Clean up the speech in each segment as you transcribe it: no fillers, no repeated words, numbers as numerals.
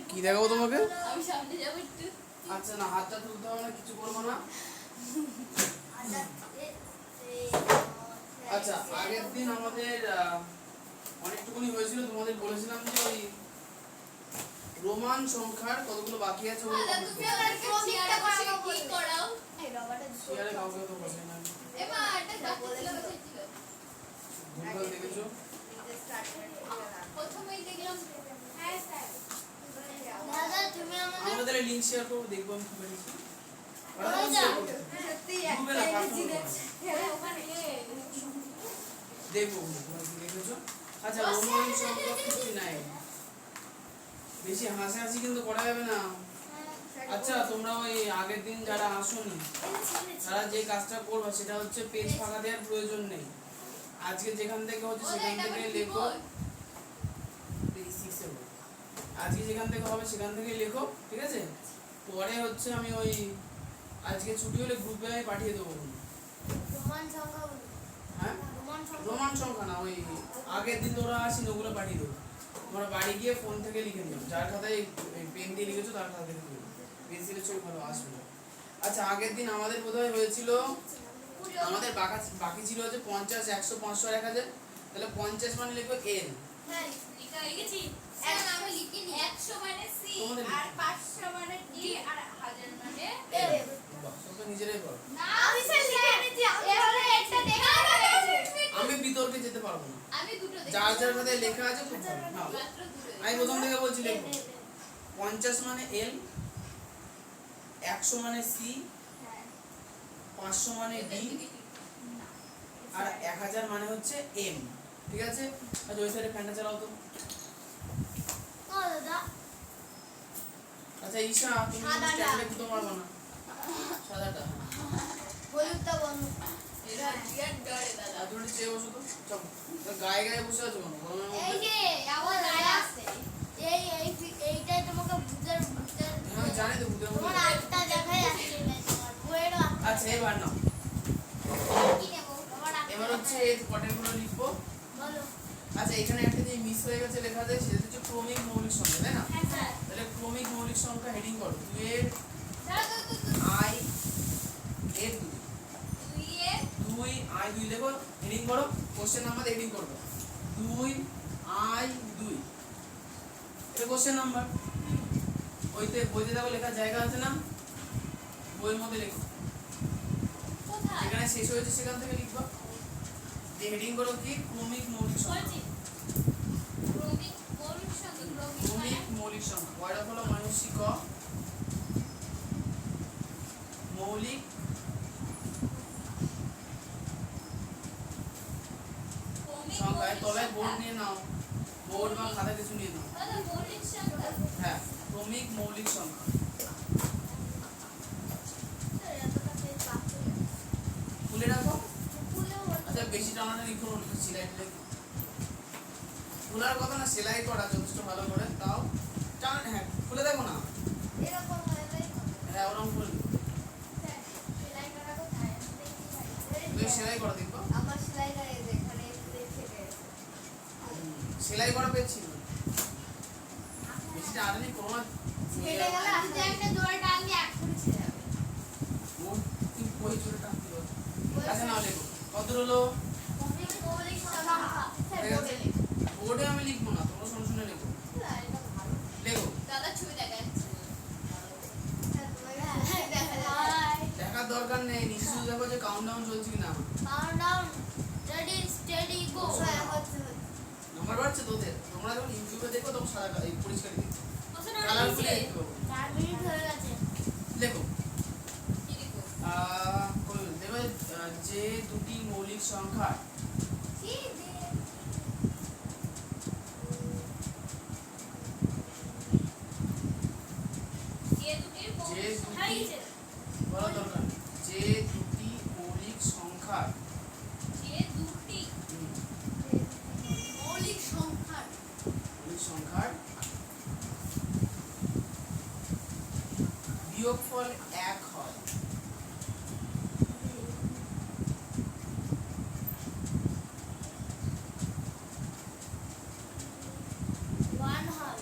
কি দেখাবো তোমাকে? আমি সামনে যাব একটু। আচ্ছা না, হাতটা তুলতে হবে না, কিছু করবো না। আচ্ছা, আগের দিন আমাদের অনেকটুকুনি হয়েছিল, তোমাদের বলেছিলাম যে ওই রোমান সংখ্যার কতগুলো বাকি আছে ওগুলো দাদা কমপ্লিট তুমি করো। আমাকে চেয়ারে বসে কি করাও? চেয়ারে কাউকে তো বসে না। এমা এটা বাকি ছিল বসেছিল। ভুলভাল দেখেছো? প্রথমেই দেখলাম হ্যাঁ স্যার। দাদা তুমি আমাকে আমাদের লিংক শেয়ার করবো, দেখবো আমি কি পেরেছি। সত্যি ডুবে না, একটা পাথর জিনিস ডুবে। ওখানে দেখবো তোমরা কি দেখেছো। আচ্ছা, রোমান সংখ্যা 59। বেশি হাসাহাসি কিন্তু করা যাবে না। আচ্ছা, তোমরা ওই আগের দিন যারা আসোনি তারা যে কাজটা করবে সেটা হচ্ছে পেজ ফাঁকা দেওয়ার প্রয়োজন নেই। আজকে যেখান থেকে হচ্ছে সেখান থেকে লেখো। আজকে যেখান থেকে হবে সেখান থেকে লেখো, ঠিক আছে? পরে হচ্ছে আমি ওই আজকে ছুটি হলে গ্রুপে আমি পাঠিয়ে দেবো। রোমান সংখ্যা হ্যাঁ, রোমান সংখ্যা না, ওই আগের দিন তোরা আসিনি ওগুলো পাঠিয়ে দেবো। তোমরা বাড়ি গিয়ে ফোন থেকে লিখে নিও, যার খাতায় পেন দিয়ে লিখেছো তার খাতা থেকে লিখে পেন্সিলের ছবি ভালো আসবে না। আচ্ছা, আগের দিন আমাদের বোধহয় হয়েছিল, আমাদের বাকি ছিল হচ্ছে 50, 100, 500 আর 1000। তাহলে 50 মানে লিখো এন। হ্যাঁ লিখেছি। স্যার আমি লিখিনি 100 মানে সি তোমাদের আর 500 মানে ডি আর 1000 মানে এম। তোমরা নিজেরাই করো। না আমি স্যার লিখে নিয়েছি। এবারে একটা দেখা হয়েছে। আমি বিতর্কে যেতে পারবো না। আমি দুটো দেখি। যার যার খাতায় লেখা আছে খুব ভালো। নাও, মাত্র দুটো। আমি প্রথম থেকে বলছি লেখো। 50 মানে এল, 100 মানে সি, হ্যাঁ 500 মানে ডি, আর 1000 মানে হচ্ছে এম। ঠিক আছে? আচ্ছা, ওই সাইডে ফ্যানটা চালাও তো। ও দাদা আচ্ছা ঈশা, তুমি সাদাটা। স্ট্যান্ডে কুতো মারবা না। সাদাটা। হলুদটা বন্ধ। এরা জিয়ার ডরে দাদা। আর তুমি চেয়ে বসো তো। চল। গায়ে গায়ে বসে আছো কেন? গরমের এই মধ্যে। যে আমার দাদা আছে এইটাই তোমাকে ভূতের আমি জানি তো ভূতের তোমার মধ্যে। আটটা দেখাই যাচ্ছে তোমার বইয়ের আচ্ছা, এবার নাও। কি নেব তোমার এবার হচ্ছে এই পটেনগুলো লিখবো। বলো আচ্ছা, এখানে একটা যে মিস হয়ে গেছে লেখা আছে সেটা হচ্ছে ক্রমিক মৌলিক সংখ্যা, তাই না? হ্যাঁ স্যার। তাহলে ক্রমিক মৌলিক সংখ্যা হেডিং করো। 2 এর দাদা I এর 2। তুই এ 2 I 2 লেখো, হেডিং করো। কোশ্চেন নাম্বার হেডিং করবে 2 I 2। এটা কোশ্চেন নাম্বার। ওইতে বইতে দেখো লেখা জায়গা আছে না? বইয়ের মধ্যে লেখো। কোথায়? যেখানে শেষ হয়েছে সেখান থেকে লিখবা। যে হেডিং করো কি ক্রমিক মৌলিক সংখ্যা। বলছি ক্রমিক মৌলিক সংখ্যা ক্রমিক মানে ক্রমিক মৌলিক সংখ্যা কয়টা হলো মানসিক মৌলিক ক্রমিক সংখ্যা। মৌলিক তবে বোর্ড সংখ্যা। নিয়ে নাও, বোর্ড বা খাতা কিছু নিয়ে নাও। দাদা মৌলিক সংখ্যা। হ্যাঁ, ক্রমিক মৌলিক সংখ্যা। স্যার এতটা পেজ বাকি খুলে রাখো। খুলেও আচ্ছা, বেশি টানাটানি করো না, সেলাই টেলাই খোলার কথা না, সেলাই করা যথেষ্ট ভালো করে। তাও টান, হ্যাঁ খুলে দেখো না। এরকম হলেই হ্যাঁ, ওরকম খুলে স্যার সেলাই করা কোথায় আমি দেখি তুমি সেলাই করা দেখবো। আমার সেলাই করা এই যে এখানে দেখে গেছে সেলাই করা পেয়েছি না। বেশি টানাটানি করো না। ছেড়ে গেলে আস্তে একটা জোড়া টানলে এক করে ছেড়ে যাবে তুমি বই চলে টানতে পারো। আচ্ছা, না লেখো কত হলো। ক্রমিক মৌলিক সংখ্যা স্যার ঠিক আছে? বোর্ডে আমি লিখবো না, তোমরা শুনে শুনে লেখো। না এটা ভালো লেখো। দাদা ছবি দেখা যাচ্ছে। স্যার তোমাকে দেখা যায় দেখার দরকার নেই, নিচে শুধু দেখো যে কাউন্টডাউন চলছে কিনা। কাউন্টডাউন রেডি স্টেডি গো হ্যাঁ হচ্ছে নাম্বার বাড়ছে তোদের। তোমরা যখন ইউটিউবে দেখো তখন সাদা এই পরিষ্কার দেখো। কত কালারফুল টাকা দেখো। 4 মিনিট হয়ে গেছে লেখো। কি লিখো? দেবে যে দুটি মৌলিক সংখ্যা কি দে যে দুটির যে মৌলিক সংখ্যা দুটি হয়েছে। বলা দরকার নেই। যে দুটি মৌলিক সংখ্যা যে দুটি মৌলিক সংখ্যা মৌলিক সংখ্যার বিয়োগফল 1 হয়। ওয়ান হয়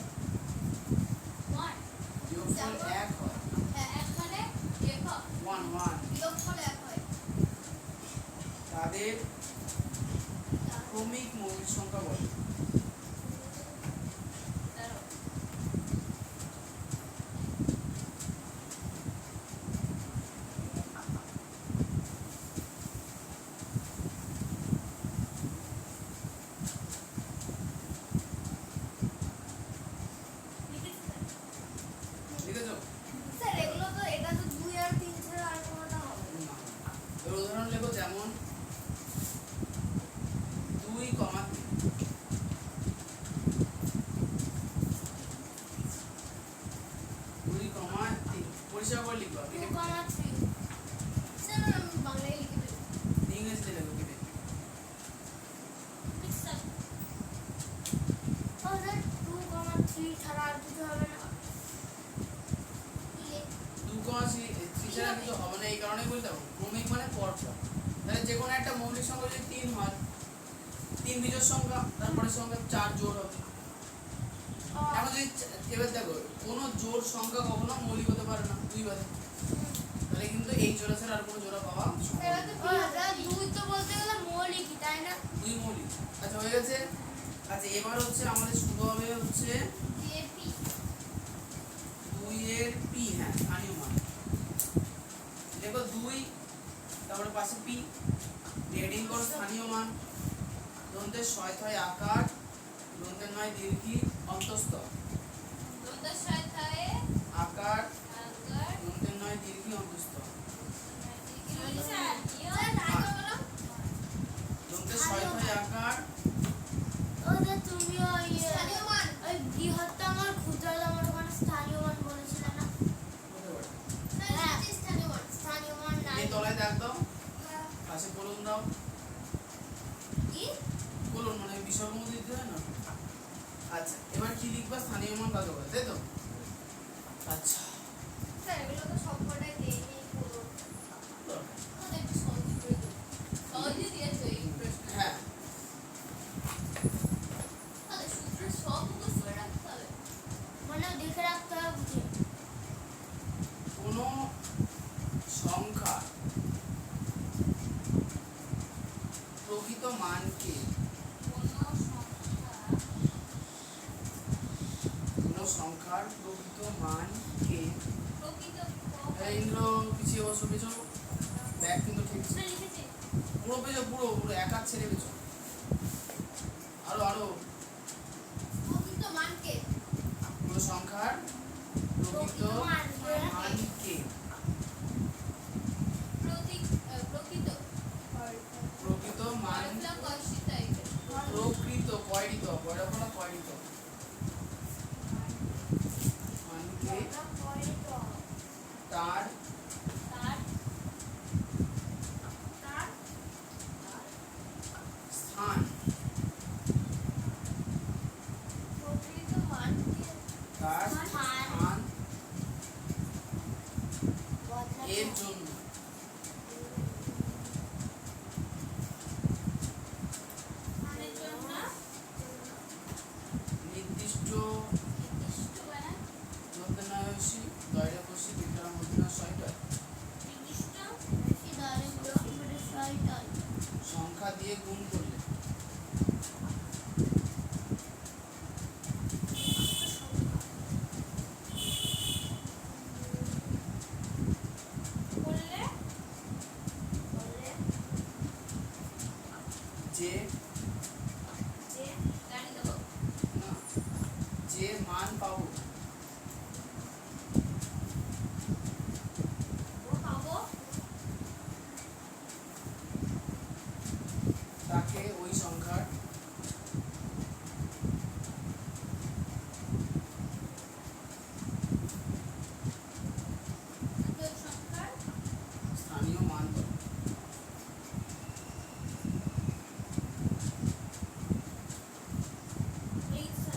পরিষ্কার করে লিখবা। 2,3 স্যার আমি বাংলায় লিখে দেব ইংরেজিতে লেখো কেটে। স্যার ওদের 2,3 ছাড়া আর কিছু হবে না 2,3 ছাড়া কিছু হবে না, এই কারণে বলতে হবে ক্রমিক মানে পরপর। তাহলে যে কোনো একটা মৌলিক সংখ্যা যদি 3 হয়, 3 বিজোড় সংখ্যা, তারপরে সংখ্যা 4 জোড় হবে। এখন যদি এবার দেখো কোনো জোড় সংখ্যা কখনো মৌলিক হতে পারে না, 2 বাদে। তাহলে কিন্তু এই জোড়া ছাড়া আর কোনো জোড়া পাওয়া সম্ভব এবার না। তো ওরা 2 তো বলতে গেলে মৌলিকই তাই না 2 মৌলিক। আচ্ছা হয়ে গেছে। আচ্ছা এবার হচ্ছে আমাদের শুরু হবে হচ্ছে ডিএপি 2 এর পি, হ্যাঁ স্থানীয় মান। দেখো 2 তারপরে পাশে পি, হেডিং করো স্থানীয় মান। দন্তের 6 আকার, দন্তের 9 দীর্ঘি অন্তস্থ। দন্তের সাথে আকার, আকার দন্তের 9 দীর্ঘি অন্তস্থ। স্যার দন্তের 6 আকার, ওদের তুমি ওই স্থানীয় মান ওই বৃহত্তম আর ক্ষুদ্রতম ওখানে স্থানীয় মান বলেছিলে না স্যার স্থানীয় মান স্থানীয় মান নাই এই তলায় দাগ দাও, পাশে কোলন দাও। কি কোলন মানে বিসর্গ মধ্যে দিতে হয় না। আচ্ছা এবার কি লিখবা, স্থানীয় মান কাকে বলে, তাই তো? আচ্ছা স্যার এগুলো তো সব কটাই দেই নেই পুরো আমাদের একটু সহজ করে দিন সহজে দিয়েছো এই প্রশ্ন হ্যাঁ আমাদের সূত্র সব মুখস্থ করে রাখতে হবে মানে দেখে রাখতে হবে বুঝে কোনো সংখ্যা প্রকৃত মানকে, কোনো সংখ্যার প্রকৃত মানকে, প্রকৃত ইন্দ্র পিছিয়ে বসো, পেছো ব্যাগ কিন্তু ঠিক আছে। লিখেছি পুরো পেছো, পুরো পুরো এক হাত ছেড়ে পেছো, আরো আরো। প্রকৃত মানকে কোনো সংখ্যার প্রকৃত মানকে, প্রকৃত প্রকৃত মান, প্রকৃত কয়রিত, পয়রাফলা কয়রিত মানকে তার স্থান, প্রকৃত মানকে তার স্থান এর জন্য মানের জন্য নির্দিষ্ট নির্দিষ্ট মানে দন্তনায়সী দয়রাকোষী বিক্রম মধ্যনা ছয়টা নির্দিষ্ট সংখ্যা দিয়ে গুণ করলে করলে যে যে গাড়ি দেবো না যে মান পাবো ও পাবো তাকে ওই সংখ্যার ওই সংখ্যার স্থানীয় মান বলে। লিখছে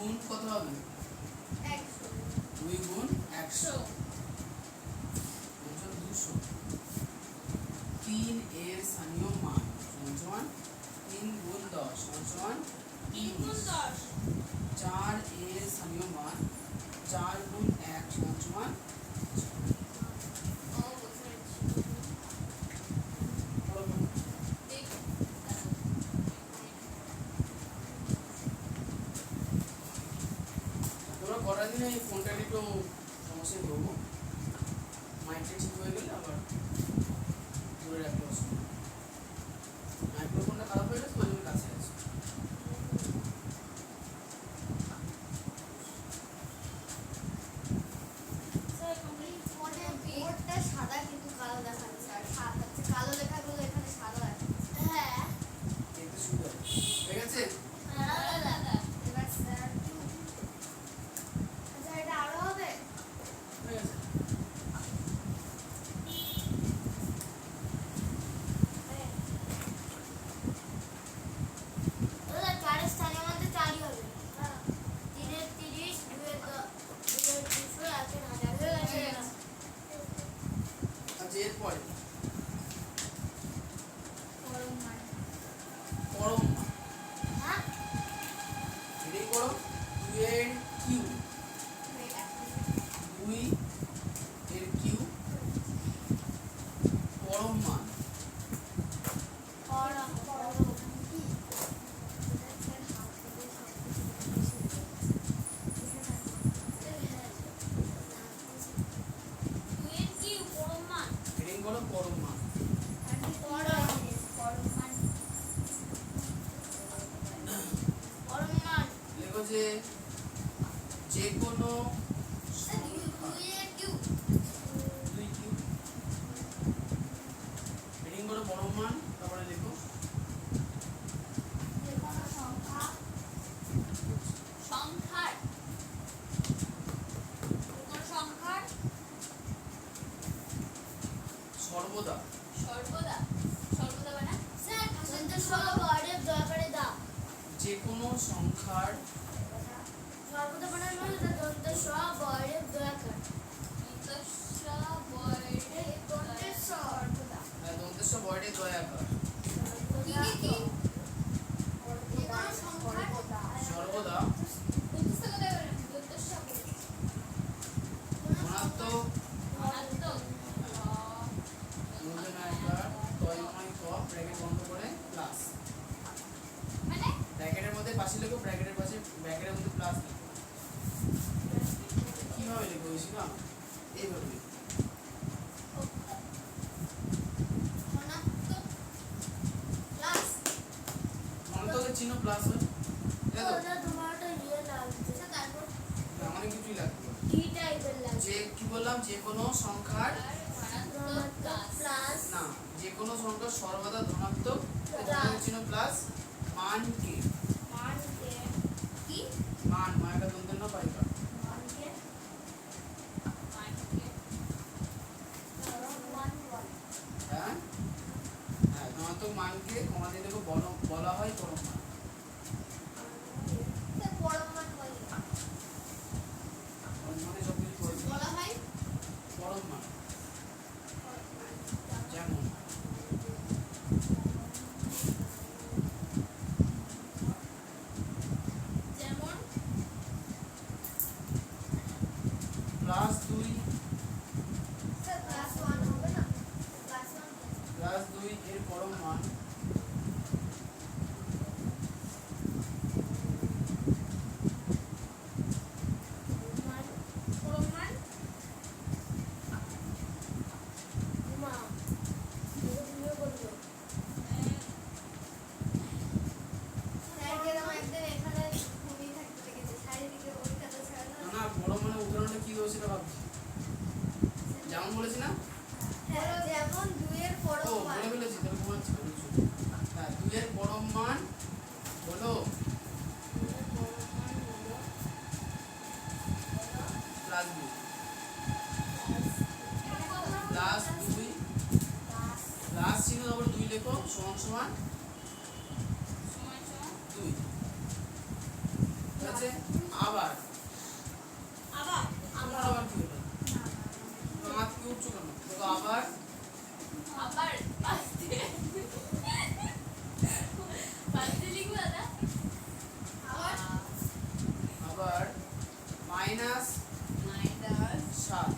গুণ কত হবে? 100 2 গুণ 100 200। 3 এর স্থানীয় মান সমান 3 গুণ 10 সমান 3 গুণ 10 4 এর স্থানীয় মান 4 গুণ 1 সমান ও বুঝতে পেরেছি দেখ তোমরা করার দিনে এই ফোনটা একটু সমস্যায় পড়বো, মাইকটা ঠিক হয়ে গেলে আবার ধরে রাখতে অসুবিধা। মাইক্রোফোনটা খারাপ হয়ে গেছে, ওই জন্য কাছে আছে। স্যার কমপ্লিট ফোনে বোর্ডটা সাদা কিন্তু কালো দেখাচ্ছে আর সাদা কালো লেখাগুলো এখানে সাদা আছে। হ্যাঁ দেখতে সুন্দর হয়ে গেছে। দাদা এবার স্যার আচ্ছা এটা আরো হবে। হয়ে গেছে। ওটা চারের স্থানের মধ্যে চারই হবে। হ্যাঁ 3 এর 30 2 এর 200 1 এর 1000 হয়ে গেছে। আচ্ছা এরপরে পরম মান পরম মান। হ্যাঁ এটাই করো 2 এর কিউব, 2 এর কিউব পরম মান। পরম কি দুয়ের কি পরম মান এটাই করো পরম মান। লেখো যে যে কোনো দুই কিউব এটাই করো পরম মান। তারপরে লেখো সংখ্যার কোন সংখ্যার সর্বদা সর্বদা সর্বদা বানা যে কোনো সংখ্যার দন্তস্ব বর্গে দন্তেশ্ব বর্ডে দয়াকার কি সর্বদা দন্তস্ব কোথায় বলেন দন্তস্ব ধনাত্মক ধনাত্মক মূল্যনায়কার তয়ময় ক ব্র্যাকেট বন্ধ করে প্লাস মানে ব্র্যাকেটের মধ্যে পাশে লেখো, ব্র্যাকেটের পাশে ব্র্যাকেটের মধ্যে প্লাস লেখো। কিভাবে লেখো বেশি না এইভাবে লেখো। ধনাত্মকের চিহ্ন প্লাস হয়, তাই তো? অনেক কিছুই লাগবে। যে কি বললাম, যে কোনো সংখ্যার ধনাত্মক প্লাস না, যে কোনো সংখ্যার সর্বদা ধনাত্মক ধনাত্মক চিহ্ন প্লাস মানকে কি মান মায়াকা দন্তের না পাইকা মানকে হ্যাঁ হ্যাঁ ধনাত্মক মানকে কমা দিয়ে দেখো বলা হয় পরম মান। পরম মানে সব কিছু বলছি বলা হয় পরম মান। যেমন যেমন প্লাস 2 এর পরম মান পরম মান না না পরম মানে উদাহরণটা কি হবে সেটা ভাবছি। যেমন বলেছি না, যেমন 2 এর ও পরম মান বলে ফেলেছি তাহলে ঘুমাচ্ছি হ্যাঁ 2 এর পরম মান হলো প্লাস 2 প্লাস 2 প্লাস চিহ্ন তারপর 2 লেখো সমান সমান সমান সমান 2 ঠিক আছে। আবার আবার আমার আবার কি হলো হাত কি উঠছো কেন দেখো আবার আবার পাঁচতে পাঁচতে লিখবো দাদা আবার আবার মাইনাস মাইনাস 7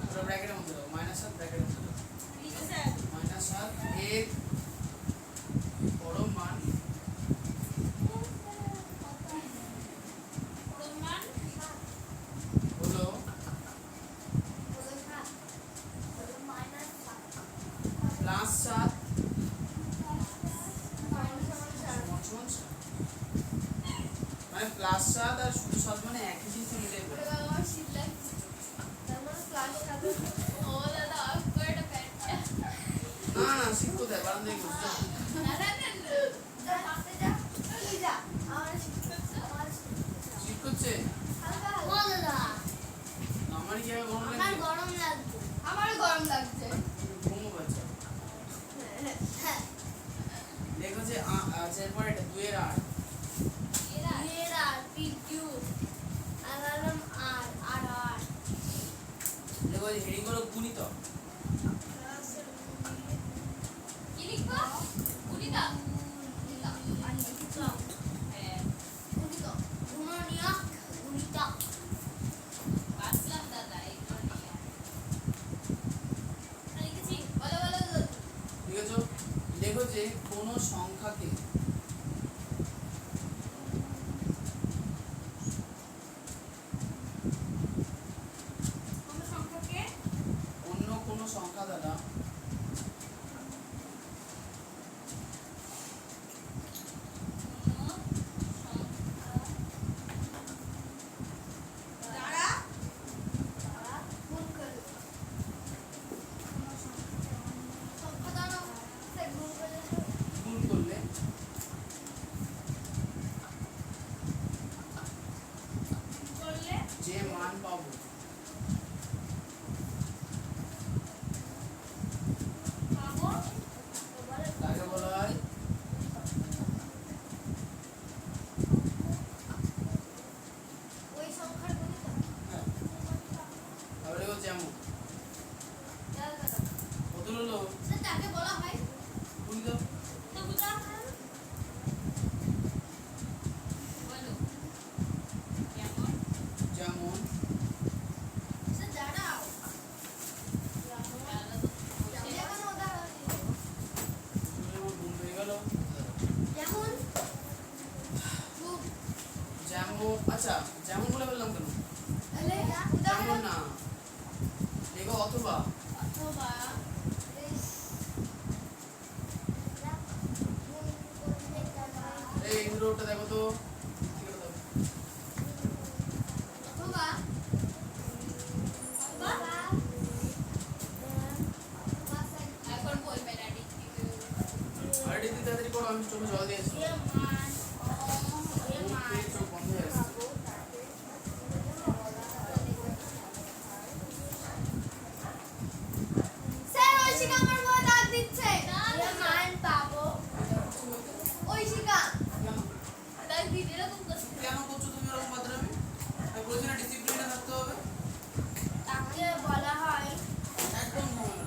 পুরো ব্র্যাকেটের মধ্যে দাও -7 ব্র্যাকেটের মধ্যে দাও -7 এর পরম মান প্রমাণ হলো +7 সমান 7 মানে +7 আর শুধু 7 মানে একই জিনিস মিলে যাবে আমার শীত লাগছে ও দাদা আর কয়টা প্যান্ট না না শিখ কোথায় বারান্দায় বসে দাদা শিখ করছে আমার কি হবে গরম লাগছে গরম লাগছে আমার গরম লাগছে ঘুমো বাচ্চা দেখো যে আচ্ছা এরপর এটা 2 এর 8 এরা দেখো যে হেডিং হলো গুণিতক কি লিখবো গুণিতা হ্যাঁ বাসলাম দাদা এগুলো নিয়ে লিখেছি বলো বলো ঠিক আছে দেখো যে কোন সংখ্যাকে কোন সংখ্যাকে অন্য কোন সংখ্যা দ্বারা কোন সংখ্যা দ্বারা গুণ করলে করলে যে মান পাবো পাবো তাকে বলা হয় ওই সংখ্যার গণিত হ্যাঁ তাহলে দেখো যেমন কত হলো তাকে বলা হয় গুণ দাও তো বুঝা বলো কেমন যেমন সে দাঁড়াও গুণ হয়ে গেল যেমন যেমন আচ্ছা যেমন বলে বললাম কেন তাহলে যেমন না দেখো অথবা অথবা এই ইন্দ্রটা দেখো তো কি করে দাও অথবা এখন বলবে ড্যাডি আর এটি তাড়াতাড়ি করো আমি চোখে জল দিয়েছি চোখ বন্ধ হয়ে আসছে স্যার ঐশিকা আমার বই দাগ দিচ্ছে ঐশিকা কেন দাগ দিতে এরকম করছে কেন করছো তুমি এরকম মাত্রামে আমি বলছি না ডিসিপ্লিনে থাকতে হবে তাকে বলা হয় একদম হবে না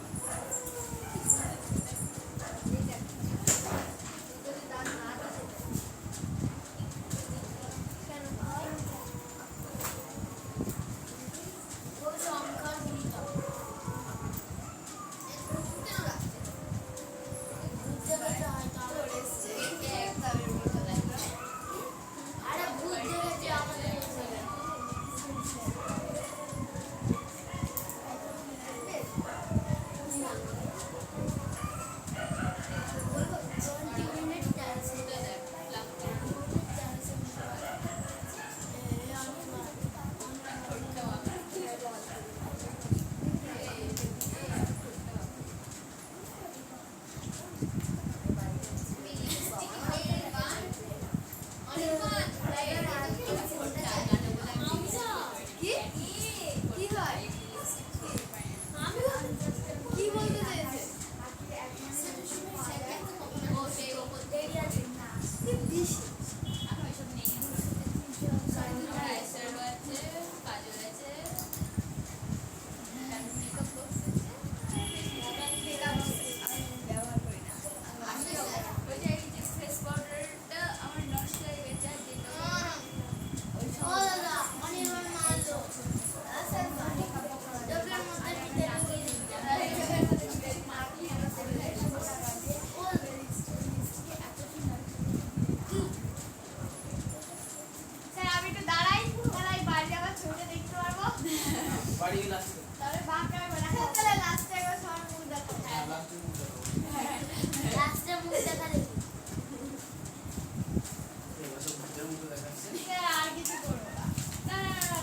আর কিছু করবো না।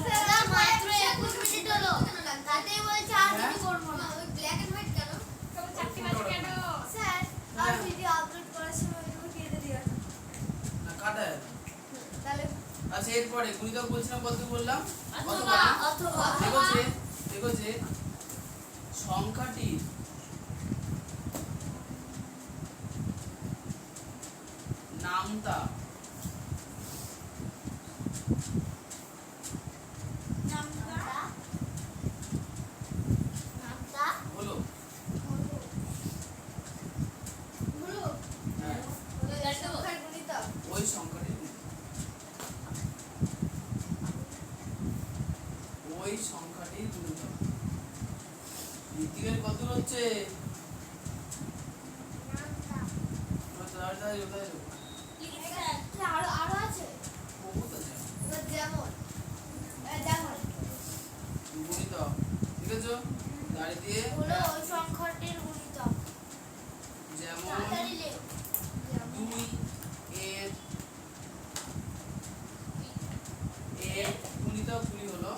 দাদা, মাত্র 21 মিনিট হলো। তাতেই বলছে আর কিছু করবো না। ওই ব্ল্যাক এন্ড হোয়াইট কেন? স্যার, আর ভিডিও আপলোড করার সময় ওইগুলো কেটে দিও না। না কাটা তাহলে আচ্ছা এরপরে গুণিতক বলছিলাম কত বললাম অথবা অথবা দেখো যে সংখ্যাটির নামতা নামটা হলো হলো হ্যাঁ, ওই সংখ্যার গুণিতক। ওই সংখ্যাটির গুণিতক ঋতিকের কত হচ্ছে নামটা তাড়াতাড়ি কোথায় আরো আরো আছে বহুত আছে এবার যেমন যেমন গুণিতক ঠিক আছে গাড়ি দিয়ে হলো ওই সংখ্যাটির গুণিতক। যেমন তাড়াতাড়ি লেখ। 2 এর গুণিতকগুলি হলো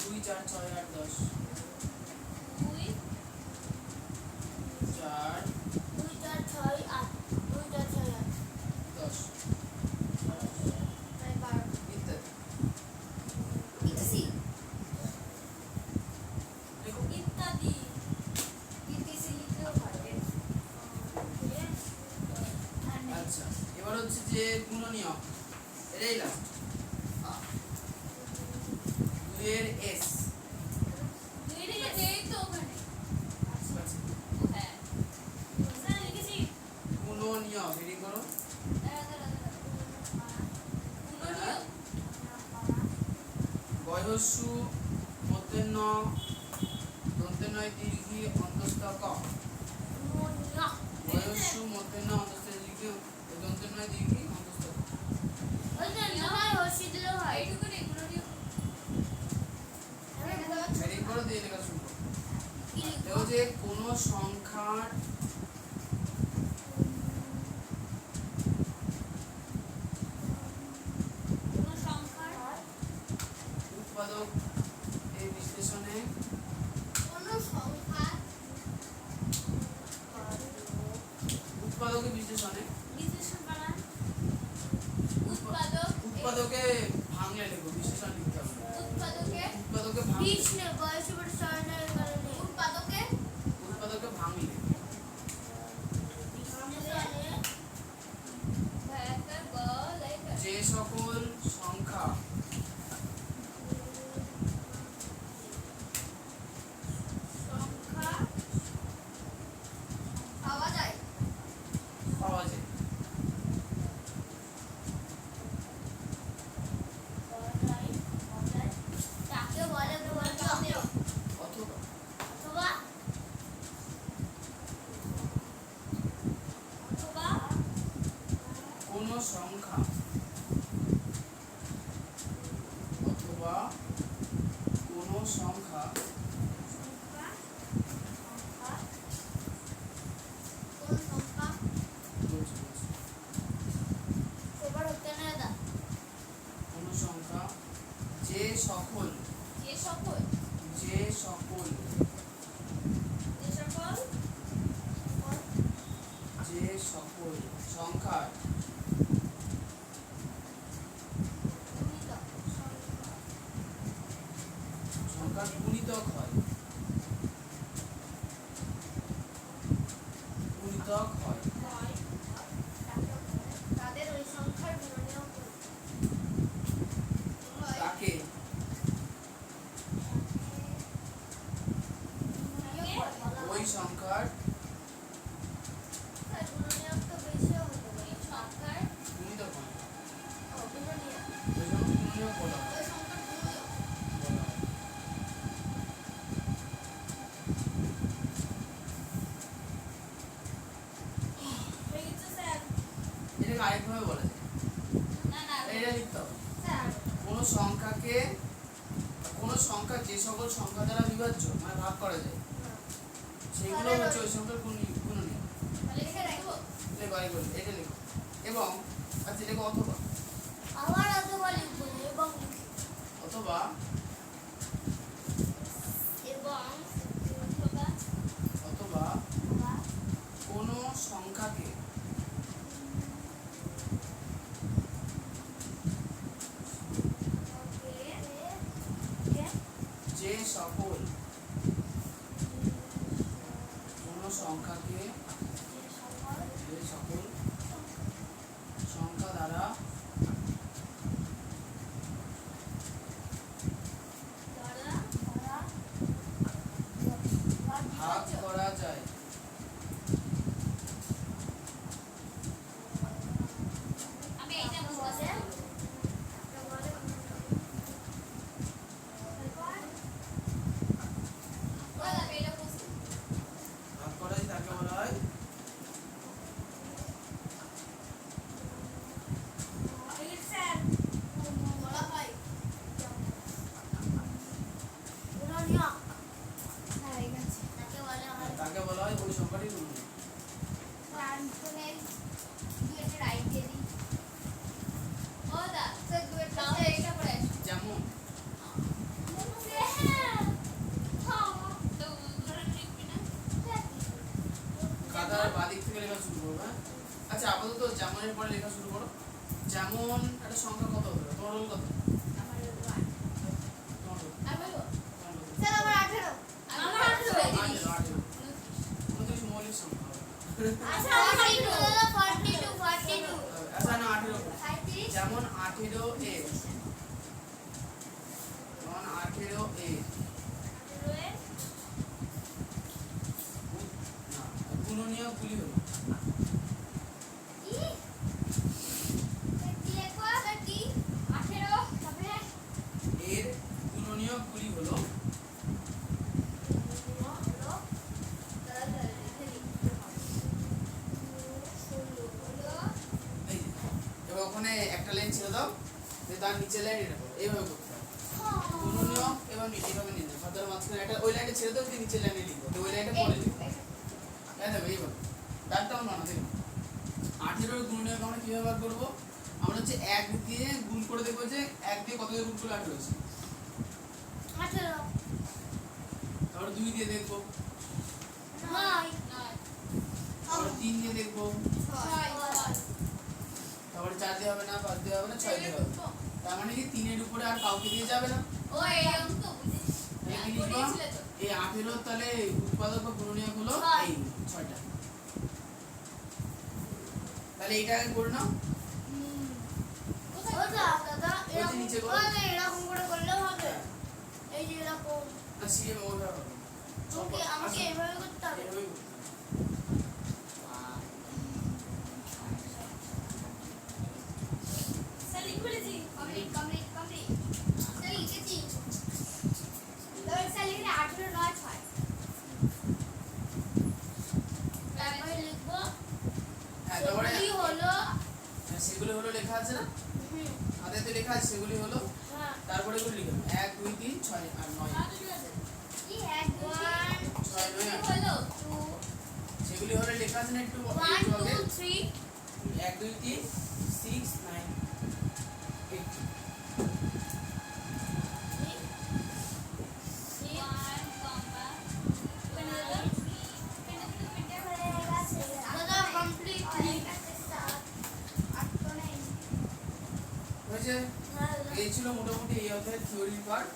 দুই 4 6 8 10 4 2 4 6 8 2 4 6 8 10 তাই 12 ইত্যাদি ইটিসি দেখো ইত্যাদি ইটিসি লিখলেও হয়। আচ্ছা এবার হচ্ছে যে গুণনীয়ক এটাই লাস্ট 2 এর s এই তো ওখানে হ্যাঁ স্যার লিখেছি। গুণনীয়ক রেডি করো গুণনীয়ক গয়স্যু মধ্যাহ্ন দন্তেনয় দীর্ঘি অন্তস্থ ক গুণনীয়ক। গয়স্যু মধ্যাহ্ন অন্তস্থ দীর্ঘি দন্তেনয় দীর্ঘি অন্তস্থ ক ওই যে নয় হর্ষি দিলেও হয়। এইটুকুনি গুণনীয়ক রেডি করো দিয়ে লেখা শুরু করো কি লিখবো? দেখো যে কোন সংখ্যার কোন সংখ্যার উৎপাদক এই বিশ্লেষণে কোন সংখ্যা উৎপাদকের বিশ্লেষণে বিশ্লেষণ বানান উৎপাদক উৎপাদকে ভাঙলে লেখো বিশ্লেষণ লিখতে হবে উৎপাদকে উৎপাদকে ভাঙলে কৃষ্ণ বয়সে বড় সরণের কারণে উৎপাদকে উৎপাদকে ভাঙলে ভয়াকার বলাইকার যে সকল সংখ্যা সংখ্যা পাওয়া যায় পাওয়া যায় তাকে বলে গুণনীয়ক। অথবা অথবা অথবা কোন সংখ্যা অথবা কোন সংখ্যা কোন সংখ্যা বলছি, বলছি। সবার হতে না দা। কোন সংখ্যা যে সকল যে সকল যে সকল যে সকল যে সকল সংখ্যার গুণিতক সংখ্যার গুণিতক হয় গুণিতক হয় হয় তাদের ওই সংখ্যার গুণনীয়ক হয় তাকে ওই সংখ্যার তার গুণনীয়ক তো বেশিও হতে পারে। সংখ্যার গুণিতক হয় গুণনীয়ক ওই জন্য গুণনীয়ক বলা হয় ওই সংখ্যার গুণিতক বলা হয়। হয়ে গেছে স্যার এটাকে আরেকভাবে বলা যায় না না এটা লিখতে হবে স্যার কোন সংখ্যাকে কোন সংখ্যা যে সকল সংখ্যা দ্বারা বিভাজ্য মানে ভাগ করা যায় সেগুলো হচ্ছে ওই সংখ্যার গুণনীয়ক। তাহলে লিখে রাখবো। লেখো এগুলো, এটা লেখো। এবং আচ্ছা লেখো অথবা আবার অথবা লিখবো না, এবং লিখি। অথবা এবং অথবা অথবা কোনো সংখ্যাকে যে সকল কোনো সংখ্যাকে যে সকল সংখ্যা দ্বারা ভাগ করা যায় আমি এইটা বুঝতে বলা এটা বুঝতে ভাগ করা যায় তাকে বলা হয় বলা হয় গুণনীয়ক। তাকে বলা হয় তাকে বলা হয় ওই সংখ্যাটি গুণনীয়ক। রাইট দিয়ে দিই ও দা স্যার দুয়ের তাহলে এটা পড়ে আসো যেমন তো ধরে লিখবি না খাতার বাদিক থেকে লেখা শুরু করবো। হ্যাঁ? আচ্ছা আপাতত যেমনের পরে লেখা শুরু করো। যেমন একটা সংখ্যা কত হবে? তোমার রোল কত? আমার তোমার roll? আর বলবো তোমার roll কত? স্যার আমার 18। আমার 18 18 29 মৌলিক সংখ্যা হবে। আচ্ছা 42 দাদা 42 42 আচ্ছা না 18 করো। 37 যেমন 18 এর যেমন 18 এর না গুণনীয়ক গুলি হলো কি লেখো কি 18 তারপরে এর গুণনীয়ক গুলি হলো এই যে, এবার ওখানে একটা লাইন ছেড়ে দাও যে তার নিচে লাইন এটা করো এইভাবে করতে হবে গুণনীয়ক এবং এইভাবে নিতে হবে খাতার মাঝখানে একটা ওই লাইনটা ছেড়ে দাও যে নিচে লাইনে লিখো তো ওই লাইনটা পরে লিখো এই দেখো এইভাবে দাগটাও না দেখো 18 এর গুণনীয়ক আমরা কিভাবে বার করবো আমরা হচ্ছে 1 দিয়ে গুণ করে দেখবো যে 1 দিয়ে কত দিয়ে গুণ করলে 18 হচ্ছে 18 তারপর 2 দিয়ে দেখবো 9 তারপর 3 দিয়ে দেখবো 6 তারপর 4 দিয়ে হবে না 5 দিয়ে হবে না 6 দিয়ে হবে তার মানে কি 3 এর উপরে আর কাউকে দিয়ে যাবে না ও এই অঙ্ক বুঝেছি তাহলে কি লিখবো এই 18 তাহলে উৎপাদক বা গুণনীয়ক হলো ছয়। এই 6টা তাহলে এইটা আগে করে নাও ওটা দাদা ওই যে নিচে করো। ওটা এরকম করে করলেও হবে এই যে এরকম না সিএম ওইভাবে হবে ওকে আমাকে এভাবে করতে হবে এইভাবেই করতে হবে। স্যার লিখে ফেলেছি কমপ্লিট কমপ্লিট স্যার লিখেছি তবে স্যার লিখে 18 নয় 6 তারপরে লিখবো হ্যাঁ তারপরে সেগুলি হলো সেগুলো হলো লেখা আছে না হাতে তো লেখা আছে সেগুলি হলো হ্যাঁ তারপরে এগুলো লিখো 1 2 3 6 আর 9 কি 1 2 6 9 হলো 2 সেগুলি হলো লেখা আছে না একটু 1 আগে 2 3 1 2 3 6 9 8 দাদা কমপ্লিট হয়েছে এই ছিল মোটামুটি এই অধ্যায়ের থিওরি পার্ট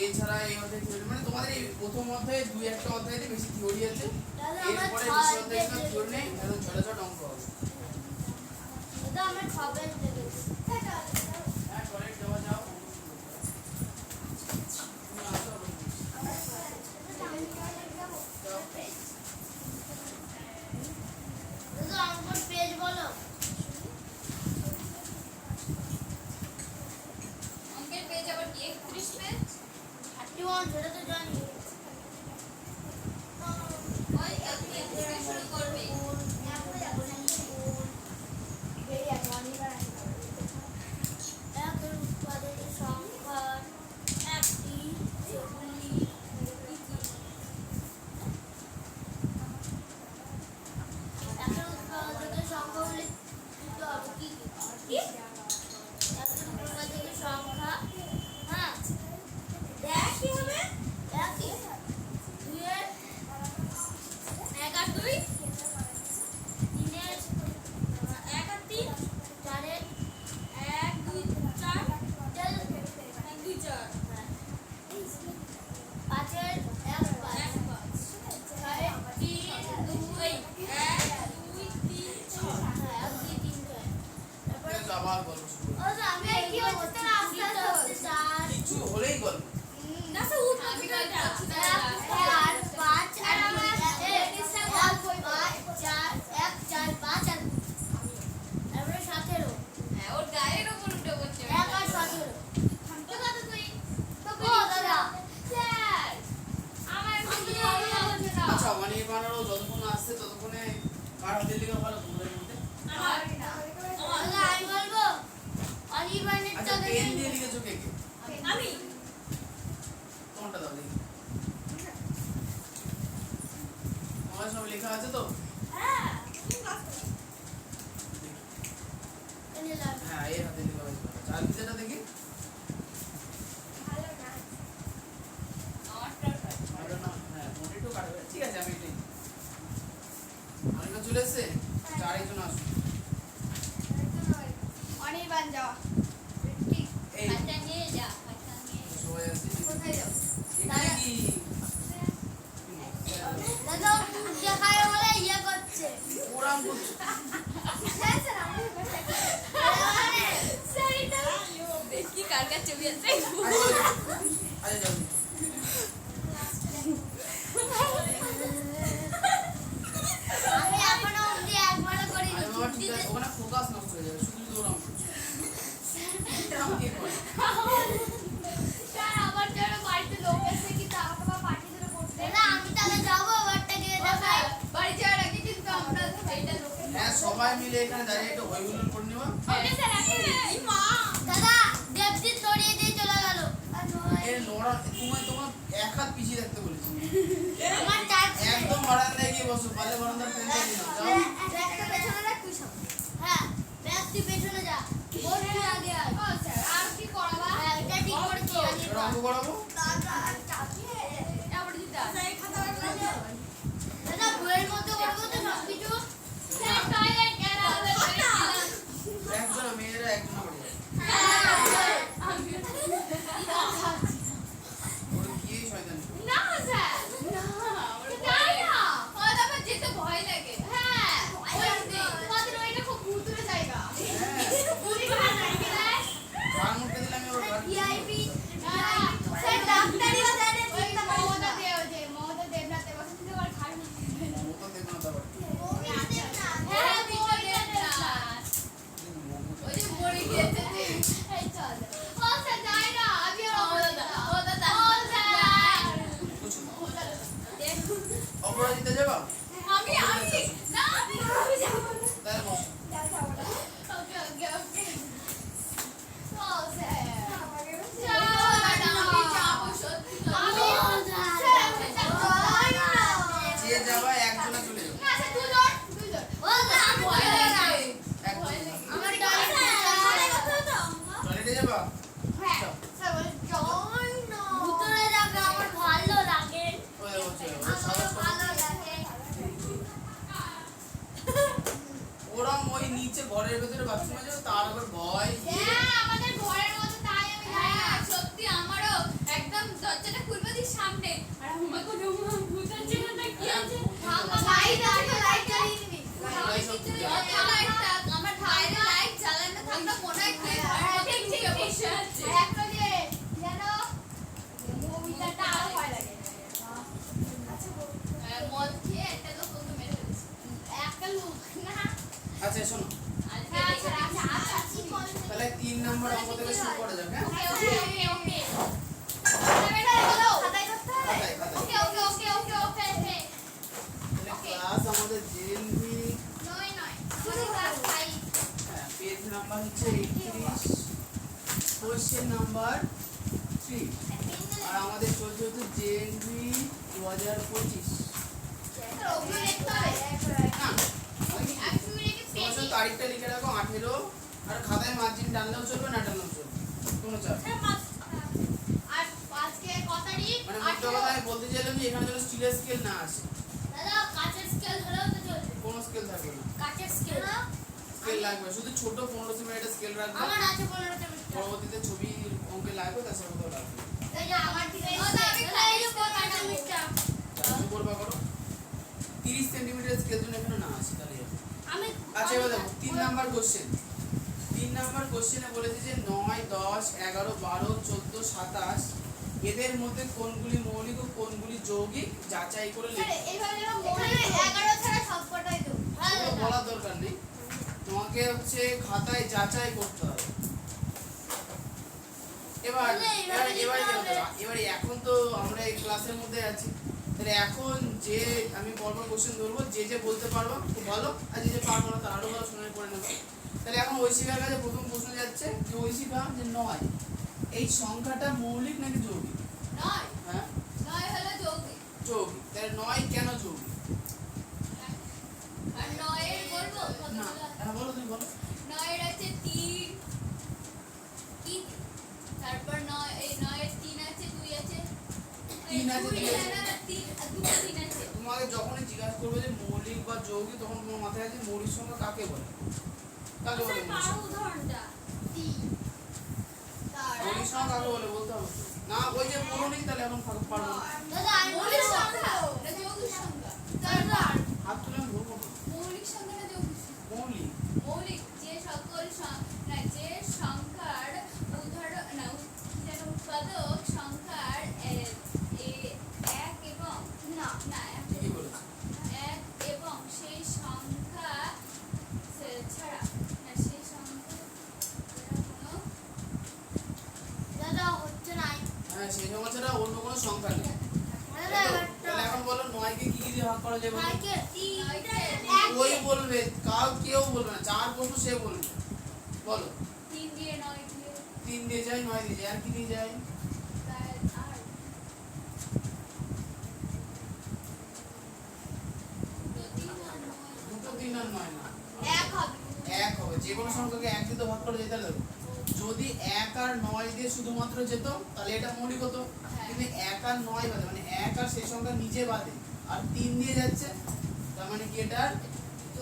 এছাড়া এই অধ্যায় থিওরি মানে তোমাদের এই প্রথম অধ্যায়ে দুই একটা অধ্যায়ে বেশি থিওরি আছে দাদা এরপরে আমার বেশি অধ্যায়ে কোনো থিওরি নেই একদম ঝটাঝট অঙ্ক হবে দাদা আমার 6 পেজ দেবে হ্যাঁ টয়লেট যাওয়া যাও তুমি আসো আবার যাও। দাদা আমার পেজ বলো অঙ্কের পেজ আবার কি 31 পেজ 31 সেটা তো জানি ওই আপনি শুরু করবে একের উৎপাদনের সংখ্যা একটি সেগুলি মানারও যতক্ষণ আসছে ততক্ষণে কার হাতের লেখা ভালো তোমাদের মধ্যে? দাদা আমি বলবো অনির্বাণের আচ্ছা তো পেন দিয়ে লিখেছো কে কে? আমি তোমারটা দাও দেখি। তোমার সব লেখা আছে তো? হ্যাঁ হ্যাঁ এর হাতে লেখা হয়েছে। চার পিসেটা দেখি। আমারটা আমারটা না, হ্যাঁ মোটেটো কাটবে। ঠিক আছে আমি এটাই। অনেকটা চলে এসছে? চার একজন আসুন। অনির্বাণ যাওয়া এই আচ্ছা নিয়ে যা আচ্ছা নিয়ে সবাই আসছে। কোথায় যাও এখানে কি? দাদা দেখায় বলে ইয়ে করছে ওরাম করছে। হ্যাঁ স্যার আমি সেইটা দেখি কার কাছে ছবি আছে আচ্ছা যাও। আমি এখনো অবধি একবারও করিনি আরে বাবা ঠিক আছে, ওখানে ফোকাস নষ্ট হয়ে যাবে। শুধু শুধু ওরাম করছে। এরকম কে করে? স্যার আমার জন্য বাড়িতে লোক এসে কি টাকা পাঠিয়ে দিলে করতে না আমি তাহলে যাবো বারটা গিয়ে দেখাই বাড়ি যাওয়ার আগে কিন্তু আমরা এইটা লোকে হ্যাঁ সবাই মিলে এখানে দাঁড়িয়ে একটু হইহুল্লোড় করে নেওয়া। ওকে স্যার এই মা দাদা দেবজিৎ দৌড়িয়ে দিয়ে চলে গেল এর লড়া তোমার এক হাত পিছিয়ে রাখতে বলেছি। আমার চার একদম বারান্দায় গিয়ে বসো, পারলে বারান্দার পেনটা নিয়ে নাও। যাও। ব্যাগটা পেছনে রাখ তুই সব হ্যাঁ ব্যাগ তুই পেছনে যা ওর আগে আয় ও স্যার আর কি করাবা হ্যাঁ এটা ঠিক করেছি এবার অঙ্ক করাবো। আবার দিদা দাদা বইয়ের মধ্যে করবো তো সব কিছু স্যার টয়লেট গেল একজন মেয়েরা একজন করে যাবে। ওর কি শয়তান। না স্যার তাই না ওটা আমার যেতে ভয় লাগে হ্যাঁ তোমাদের ওইটা খুব ভুতুরে জায়গা হ্যাঁ ভুতুরে জায়গা কার মুখে দিলে আমি ওর কার ভিআইপি স্যার ডাক্তারি স্যার ওইটা মমতা দেব যে মমতা দেবনাথে বসে থেকে আর খাড়ি মতো দেব না তারপর। হ্যাঁ মমতা দেবনাথ ওই যে মরে গিয়েছে যে এই চল ও স্যার যাই না আমি আর ও দাদা ও স্যার কিছু না। ও দাদা দেখুন অপরাজিতা যাবা? আমি না আমি যাব না তাহলে বসো। ওকে ওকে ওকে ও স্যার যে যাবা একজনে চলে যাবে। টয়লেটে যাবা? ভুতুরে জায়গা আমার ভালো লাগে ওই হচ্ছে আমার ভালো লাগে ওরম ওই নিচে ঘরের ভেতরে বাথরুমে যাবে তার আবার ভয়। সত্যি আমারও একদম দরজাটা খুলবে দিই সামনে আর আমার কোনো ভূত আছে না কি আছে আমার ভাইয়ের লাইট জ্বালানো থাকলে মনে হয় কে ঘরের মধ্যে ঢুকে বসে আছে মদ খেয়ে একটা লোক ওকে মেরে ফেলেছে একটা লোক না আচ্ছা শোনো, তাহলে 3 নম্বর অঙ্ক থেকে শুরু করা যাক। হ্যাঁ খাতায় খাতায়। তাহলে ক্লাস আমাদের জেএলভি পেজ নাম্বার হচ্ছে 31, কোশ্চেন নাম্বার 3 আর আমাদের চলছে হচ্ছে জেএলভি 2025। না তোমার সাথে তারিখটা লিখে রাখো 18 আর খাতায় মার্জিন টানলেও চলবে না টানলেও চলবে, কোনো চাপ নেই। মানে মোদ্দা কথা আমি বলতে চাইলাম যে এখানে যেন স্টিলের স্কেল না আসে, দাদা কাচের স্কেল ধরেও তো চলবে কোনো স্কেল থাকবে না। কাচের স্কেল স্কেল লাগবে শুধু ছোট 15 সেন্টিমিটার স্কেল রাখবে। আমার আছে 15 টা পরবর্তীতে ছবি অঙ্কে লাগবে তার সাথে কোথাও লাগবে। এই যে আমার ঠিক আছে এই যে 15 মিটার চার্জ করবা করো 30 সেন্টিমিটার স্কেল যেন এখানে না আসে তাহলে হবে। আমি আচ্ছা এবার দেখো 3 নাম্বার কোশ্চেন। 3 নাম্বার কোশ্চেনে বলেছে যে 9, 10, 11, 12, 14, 27 এদের মধ্যে কোনগুলি মৌলিক ও কোনগুলি যৌগিক যাচাই করে লিখো। এখানে 11 ছাড়া সবকটাই দেব ওগুলো বলার দরকার নেই, তোমাকে হচ্ছে খাতায় যাচাই করতে হবে। এবার এবার এবার এবার এখন তো আমরা এই ক্লাসের মধ্যে আছি, তাহলে এখন যে আমি পরপর কোশ্চেন ধরবো, যে যে বলতে পারবো খুব ভালো, আর যে যে পারবো না তার আরো ভালো শুনে পড়ে নেবো। তাহলে এখন ঐশিকার কাছে প্রথম প্রশ্ন যাচ্ছে যে ঐশিকা যে 9 এই সংখ্যাটা মৌলিক নাকি যৌগিক? নয় হ্যাঁ নয় হলো যৌগিক। যৌগিক। তাহলে 9 কেন যৌগিক? আর নয়ের বলবো না, কতগুলো? হ্যাঁ বলো, তুমি বলো। নয়ের আছে 3 কি, তারপর নয়ের 3 আছে, 2 আছে, 3 আছে, 2 আছে। না, 3 আছে। তোমাকে যখনই জিজ্ঞাসা করবে যে মৌলিক বা যৌগিক, তখন তোমার মাথায় আছে মৌলিক সংখ্যা কাকে বলে? কাকে বলে মৌলিক সংখ্যা? উদাহরণটা মৌলিক সংখ্যা কাকে বলে বলতে হবে তো। না ওই যে মৌলিক, তাহলে এখন পারবো না। দাদা আমি মৌলিক সংখ্যা না যৌগিক সংখ্যা? দাদা হাত তুলে আমি ধরবো না। মৌলিক সংখ্যা না যৌগিক সংখ্যা? মৌলিক। মৌলিক যে সকল না যে সংখ্যার উদাহরণ না যেন উৎপাদক সংখ্যার এক এবং না না ঠিকই বলেছো। এক এবং সেই সংখ্যা ছাড়া না সেই সংখ্যা কোনো দাদা হচ্ছে না হ্যাঁ, সেই সংখ্যা ছাড়া অন্য কোনো সংখ্যা নেই। দাদা তাহলে এখন বলো 9 কে কি কি দিয়ে ভাগ করা যায় বলো? ভাইকে ওই বলবে, কেউ বলবে না, যার প্রশ্ন সে বলবে। বলো। 3 দিয়ে 9 দিয়ে 3 দিয়ে যায়, 9 দিয়ে যায়, আর কি দিয়ে যায়? তার আর দুটো 3 আর 9 না। এক হবে 1 হবে। যে কোনো সংখ্যাকে 1 দিয়ে তো ভাগ করা যেত না। যদি 1 আর 9 দিয়ে শুধুমাত্র যেত তাহলে এটা মৌলিক হতো। কিন্তু 1 আর 9 বাদে, মানে 1 আর সেই সংখ্যা নিজে বাদে আর 3 দিয়ে যাচ্ছে, তার মানে কি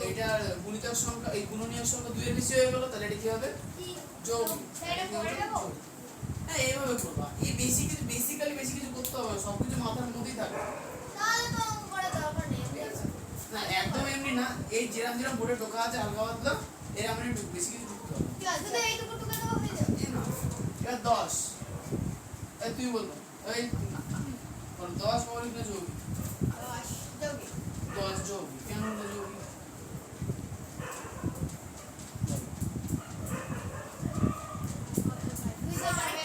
এটার গুণিতক সংখ্যা, এই গুণনীয়ক সংখ্যা 2 এর বেশি হয়ে গেল, তাহলে এটা কি হবে? যৌগিক। সেটা করে দেবো হ্যাঁ, এইভাবে করবা। এই বেসিক্যালি বেশি কিছু করতে হবে না, সবকিছু মাথার মধ্যেই থাকবে। তাহলে তো অঙ্ক করে দরকার নেই ঠিক আছে? না একদম এমনি না, এই যেরকম বোর্ডে ঢোকা আছে হালকা পাতলা, এরকম বেশি কিছু ঢুকতে হবে। ঠিক আছে শুধু এইটুকু টুকু দেবো হয়ে যাবে এই না, এবার 10 এই তুই বলতো এই 10 মৌলিক না যৌগিক? 10 যৌগিক। কেন না যৌগিক? দুইশো যাবে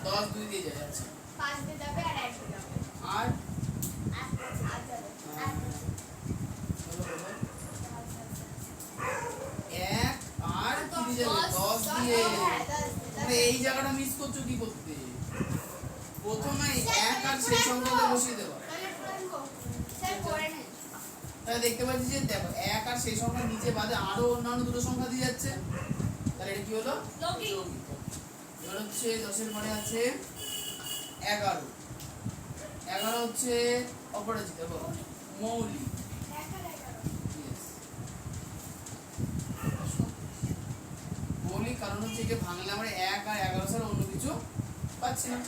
10 2 দিয়ে যায়, আচ্ছা। 5 দিয়ে যাবে আর 1 দিয়ে যাবে আর আর যাবে বলো, বলো। 1 আর কি দিয়ে যাবে? 10 দিয়ে। মানে এই জায়গাটা মিস করছো কি করতে? প্রথমে 1 আর সেই সংখ্যাটা বসিয়ে দেবা। স্যার করে নেন তাহলে দেখতে পাচ্ছি যে দেখো 1 আর সেই সংখ্যা নিচে বাদে আরো অন্যান্য দুটো সংখ্যা দিয়ে যাচ্ছে, তাহলে এটা কি হলো? যৌগিক। যৌগিক। এবার হচ্ছে 10 এর পরে আছে 11। 11 হচ্ছে অপরাজিত, বলো। মৌলিক। Yes. মৌলিক কারণ হচ্ছে যে ভাঙলে আমরা 1 আর 11 ছাড়া অন্য কিছু পাচ্ছি না।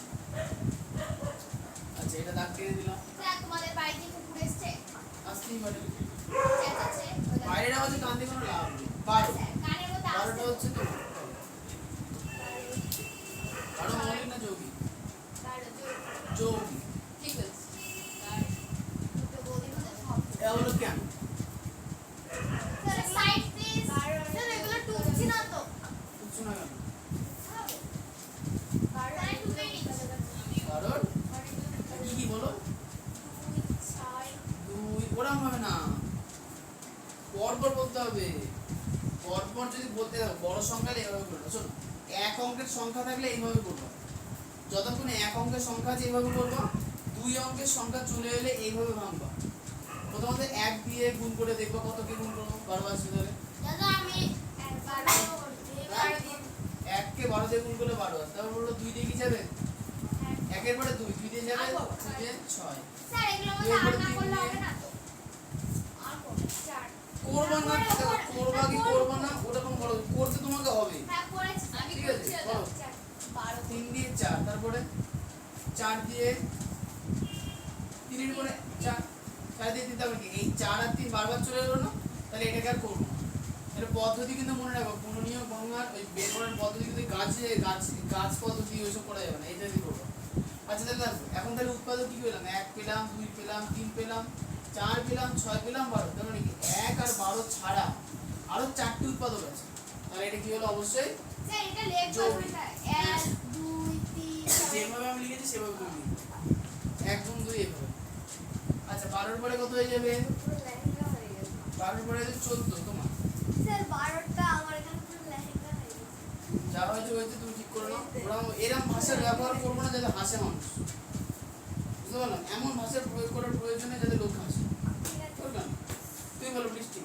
আচ্ছা, এটা দাগ দিয়ে দিলাম। স্যার তোমাদের বাড়িতে কুকুর এসছে আসতেই পারে। চেঁচাচ্ছে বাইরেটা হচ্ছে কান্দি কোনো লাভ নেই। 12 কানের মধ্যে 12টা আসছে হচ্ছে তো 12 মৌলিক না যৌগিক? যৌগিক। ঠিক আছে আর দুটো বৌদির মধ্যে সব এটা হলো কেন? স্যার সাইড প্লিজ স্যার এগুলো টুকছি না তো বুঝছো না কেন? স্যার টুকেই নি কারণ কি কি বলো? 2 ওরম হবে না, পরপর বলতে হবে। পরপর যদি বলতে হবে বড় সংখ্যা এইভাবে করবে। শোনো, 1 অঙ্কের সংখ্যা থাকলে এইভাবে করবে, যতক্ষণ 1 অঙ্কের সংখ্যা আছে এইভাবে করবা, 2 অঙ্কের সংখ্যা চলে এলে এইভাবে ভাঙবা। প্রথমত 1 দিয়ে গুণ করে দেখবা কত কে গুণ করবো, 12 আসবে তাহলে। দাদা আমি 1 কে 12 দিয়ে গুণ করলে 12 আসবে। তারপর বললো 2 দিয়ে কি যাবে? 1 এর পরে 2 দিয়ে যাবে 2 দিয়ে 6। স্যার এগুলো মধ্যে আর না করলে হবে না তো আর করব 4 করবা না, করবা কি করবা না ওটা কোন বড়, করতে তোমাকে হবে। হ্যাঁ করেছি আমি ঠিক আছে, করছি বলো। 12 3 দিয়ে 4, তারপরে 4 দিয়ে 3 এর পরে 4 দিয়ে 3, তারপরে কি এই 4 আর 3 বারবার চলে এলো না, তাহলে এটাকে আর করবো না। এটা পদ্ধতি কিন্তু মনে রাখো, গুণনীয়ক ভাঙার ওই বের করার পদ্ধতি কিন্তু গাছ পদ্ধতি ওইসব করা যাবে না, এটা দিয়ে করবো। আচ্ছা তাহলে দেখো, এখন তাহলে উৎপাদক কি পেলাম? 1 পেলাম, 2 পেলাম, 3 পেলাম, 4 পেলাম, 6 পেলাম, 12। তার মানে কি 1 আর 12 ছাড়া আরো 4টি উৎপাদক আছে, তাহলে এটা কি হলো? অবশ্যই স্যার এটা লেখ করবে স্যার 1 2 3 4 যেভাবে আমি লিখেছি সেভাবে তুমি লিখবে। 1 2 এভাবে। 12 পরে কত হয়ে যাবে? পুরো লেহেঙ্গা হয়ে গেছে 12 পরে 14 তোমার। স্যার 12টা আমার এখানে পুরো লেহেঙ্গা হয়ে গেছে যা হয়েছে হয়েছে, তুমি ঠিক করে নাও। ওরা এরকম ভাষার ব্যবহার করবো না যাতে হাসে মানুষ, বুঝতে পারলাম? এমন ভাষার প্রয়োগ করার প্রয়োজন নেই যাতে লোক হাসে, ঠিক আছে বুঝলাম? তুমি বলো বৃষ্টি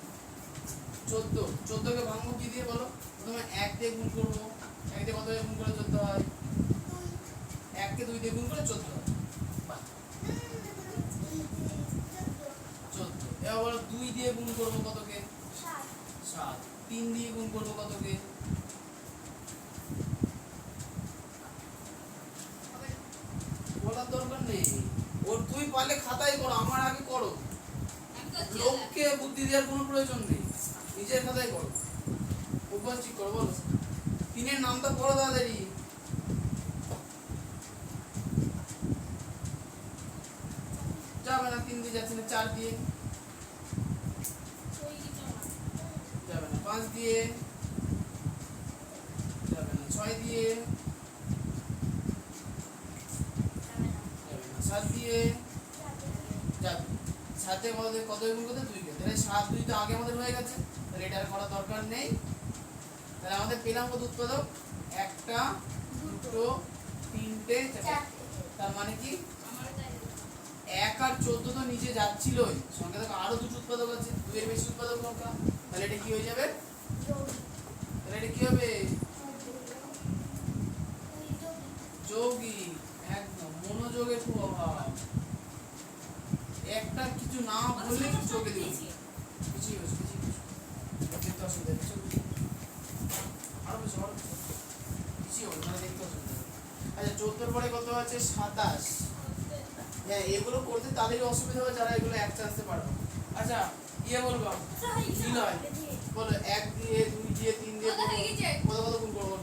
14 কে ভাঙবো কি দিয়ে বলো? প্রথমে 1 দিয়ে গুণ করবো। 1 দিয়ে কত দিয়ে গুণ করে 14 হয়? 1 কে 2 দিয়ে গুণ করে 14 হয়। বাহ, 14। এবার বলো 2 দিয়ে গুণ করবো কতকে? 7। 3 দিয়ে গুণ করবো কতকে? বলার দরকার নেই ওর, তুই পারলে খাতায় করো, আমার আগে করো। লোককে বুদ্ধি দেওয়ার কোনো প্রয়োজন নেই, নিজের খাতায় করো, অভ্যাস ঠিক করো। বলো 3 এর নামটা পড়ো তাড়াতাড়ি। যাবে না, 3 দিয়ে যাচ্ছে না, 4 দিয়ে যাবে না, 5 দিয়ে যাবে না, 6 দিয়ে যাবে না, 7 দিয়ে যাবে। 7 দিয়ে কত গুণ করতে? 2 কে, তাহলে 7 2 তো আগে আমাদের হয়ে গেছে, তাহলে এটা আর করার দরকার নেই। তাহলে আমাদের পেলাম কত উৎপাদক? 1টা 2টো 3টে 4টে। তার মানে কি 1 আর 14 তো নিচে যাচ্ছিলই, সঙ্গে তো আরো 2টো উৎপাদক আছে, 2 এর বেশি উৎপাদক দরকার। তাহলে এটা কি হয়ে যাবে? তাহলে এটা কি হবে? যৌগিক। একদম মনোযোগের খুব অভাব, একটা কিছু না বললে চোখে দিবে। বেশি হয়েছে, বেশি হয়েছে, দেখতে অসুবিধা হচ্ছে, আরো বেশি বেশি হবে, মানে দেখতে অসুবিধা হবে। আচ্ছা 14 পরে কত আছে? 27। হ্যাঁ, এগুলো করতে তাদেরই অসুবিধা হবে যারা এগুলো এক চান্সে পারবে। আচ্ছা বলবো নিলয়, বলো 1 দিয়ে 2 দিয়ে 3 দিয়ে কত কত গুণ করবো?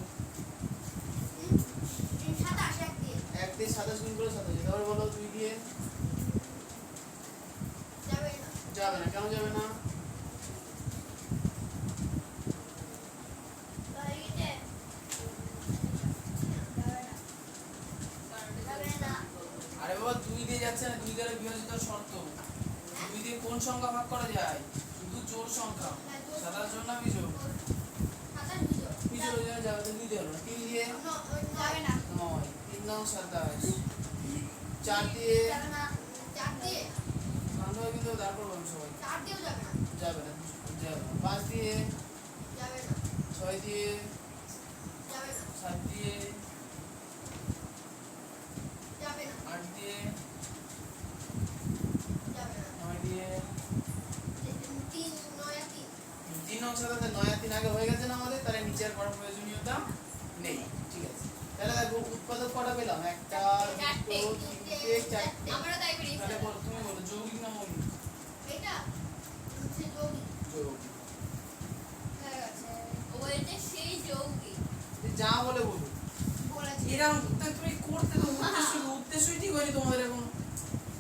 1 দিয়ে 27 গুণ করে 27। তারপরে বলো 2 দিয়ে যাবে না, কেন যাবে না? আরে বাবা 2 দিয়ে যাচ্ছে না, 2 দ্বারা বিভাজিত শর্ত। 2 দিয়ে কোন সংখ্যা ভাগ করা যায়? শুধু জোড় সংখ্যা, সাধারণ জন্য বিজোড়। বিজোড় হয়ে যাবে, 2 দিয়ে হলো না। 3 দিয়ে 9, 3 9 27। 4 দিয়ে কান্ড হয়ে কিন্তু দাঁড় করবো আমি সবাই, যাবে না, যাবে না। 5 দিয়ে 6 দিয়ে 7 দিয়ে 8 দিয়ে 9 দিয়ে 3 9 সাথে 9 আর 3 আগে হয়ে গেছে না আমাদের, তাহলে নিচে আর করার প্রয়োজনীয়তা নেই। ঠিক আছে, তাহলে দেখো উৎপাদক কটা পেলাম? 1টা 2টো 3টে 4টে। তাহলে বলো, তুমি বলো যৌগিক না মৌলিক? যৌগিক। যা বলে বলো, এরকম তুমি করতে তো উদ্দেশ্যই ঠিক হয়নি তোমাদের এখন।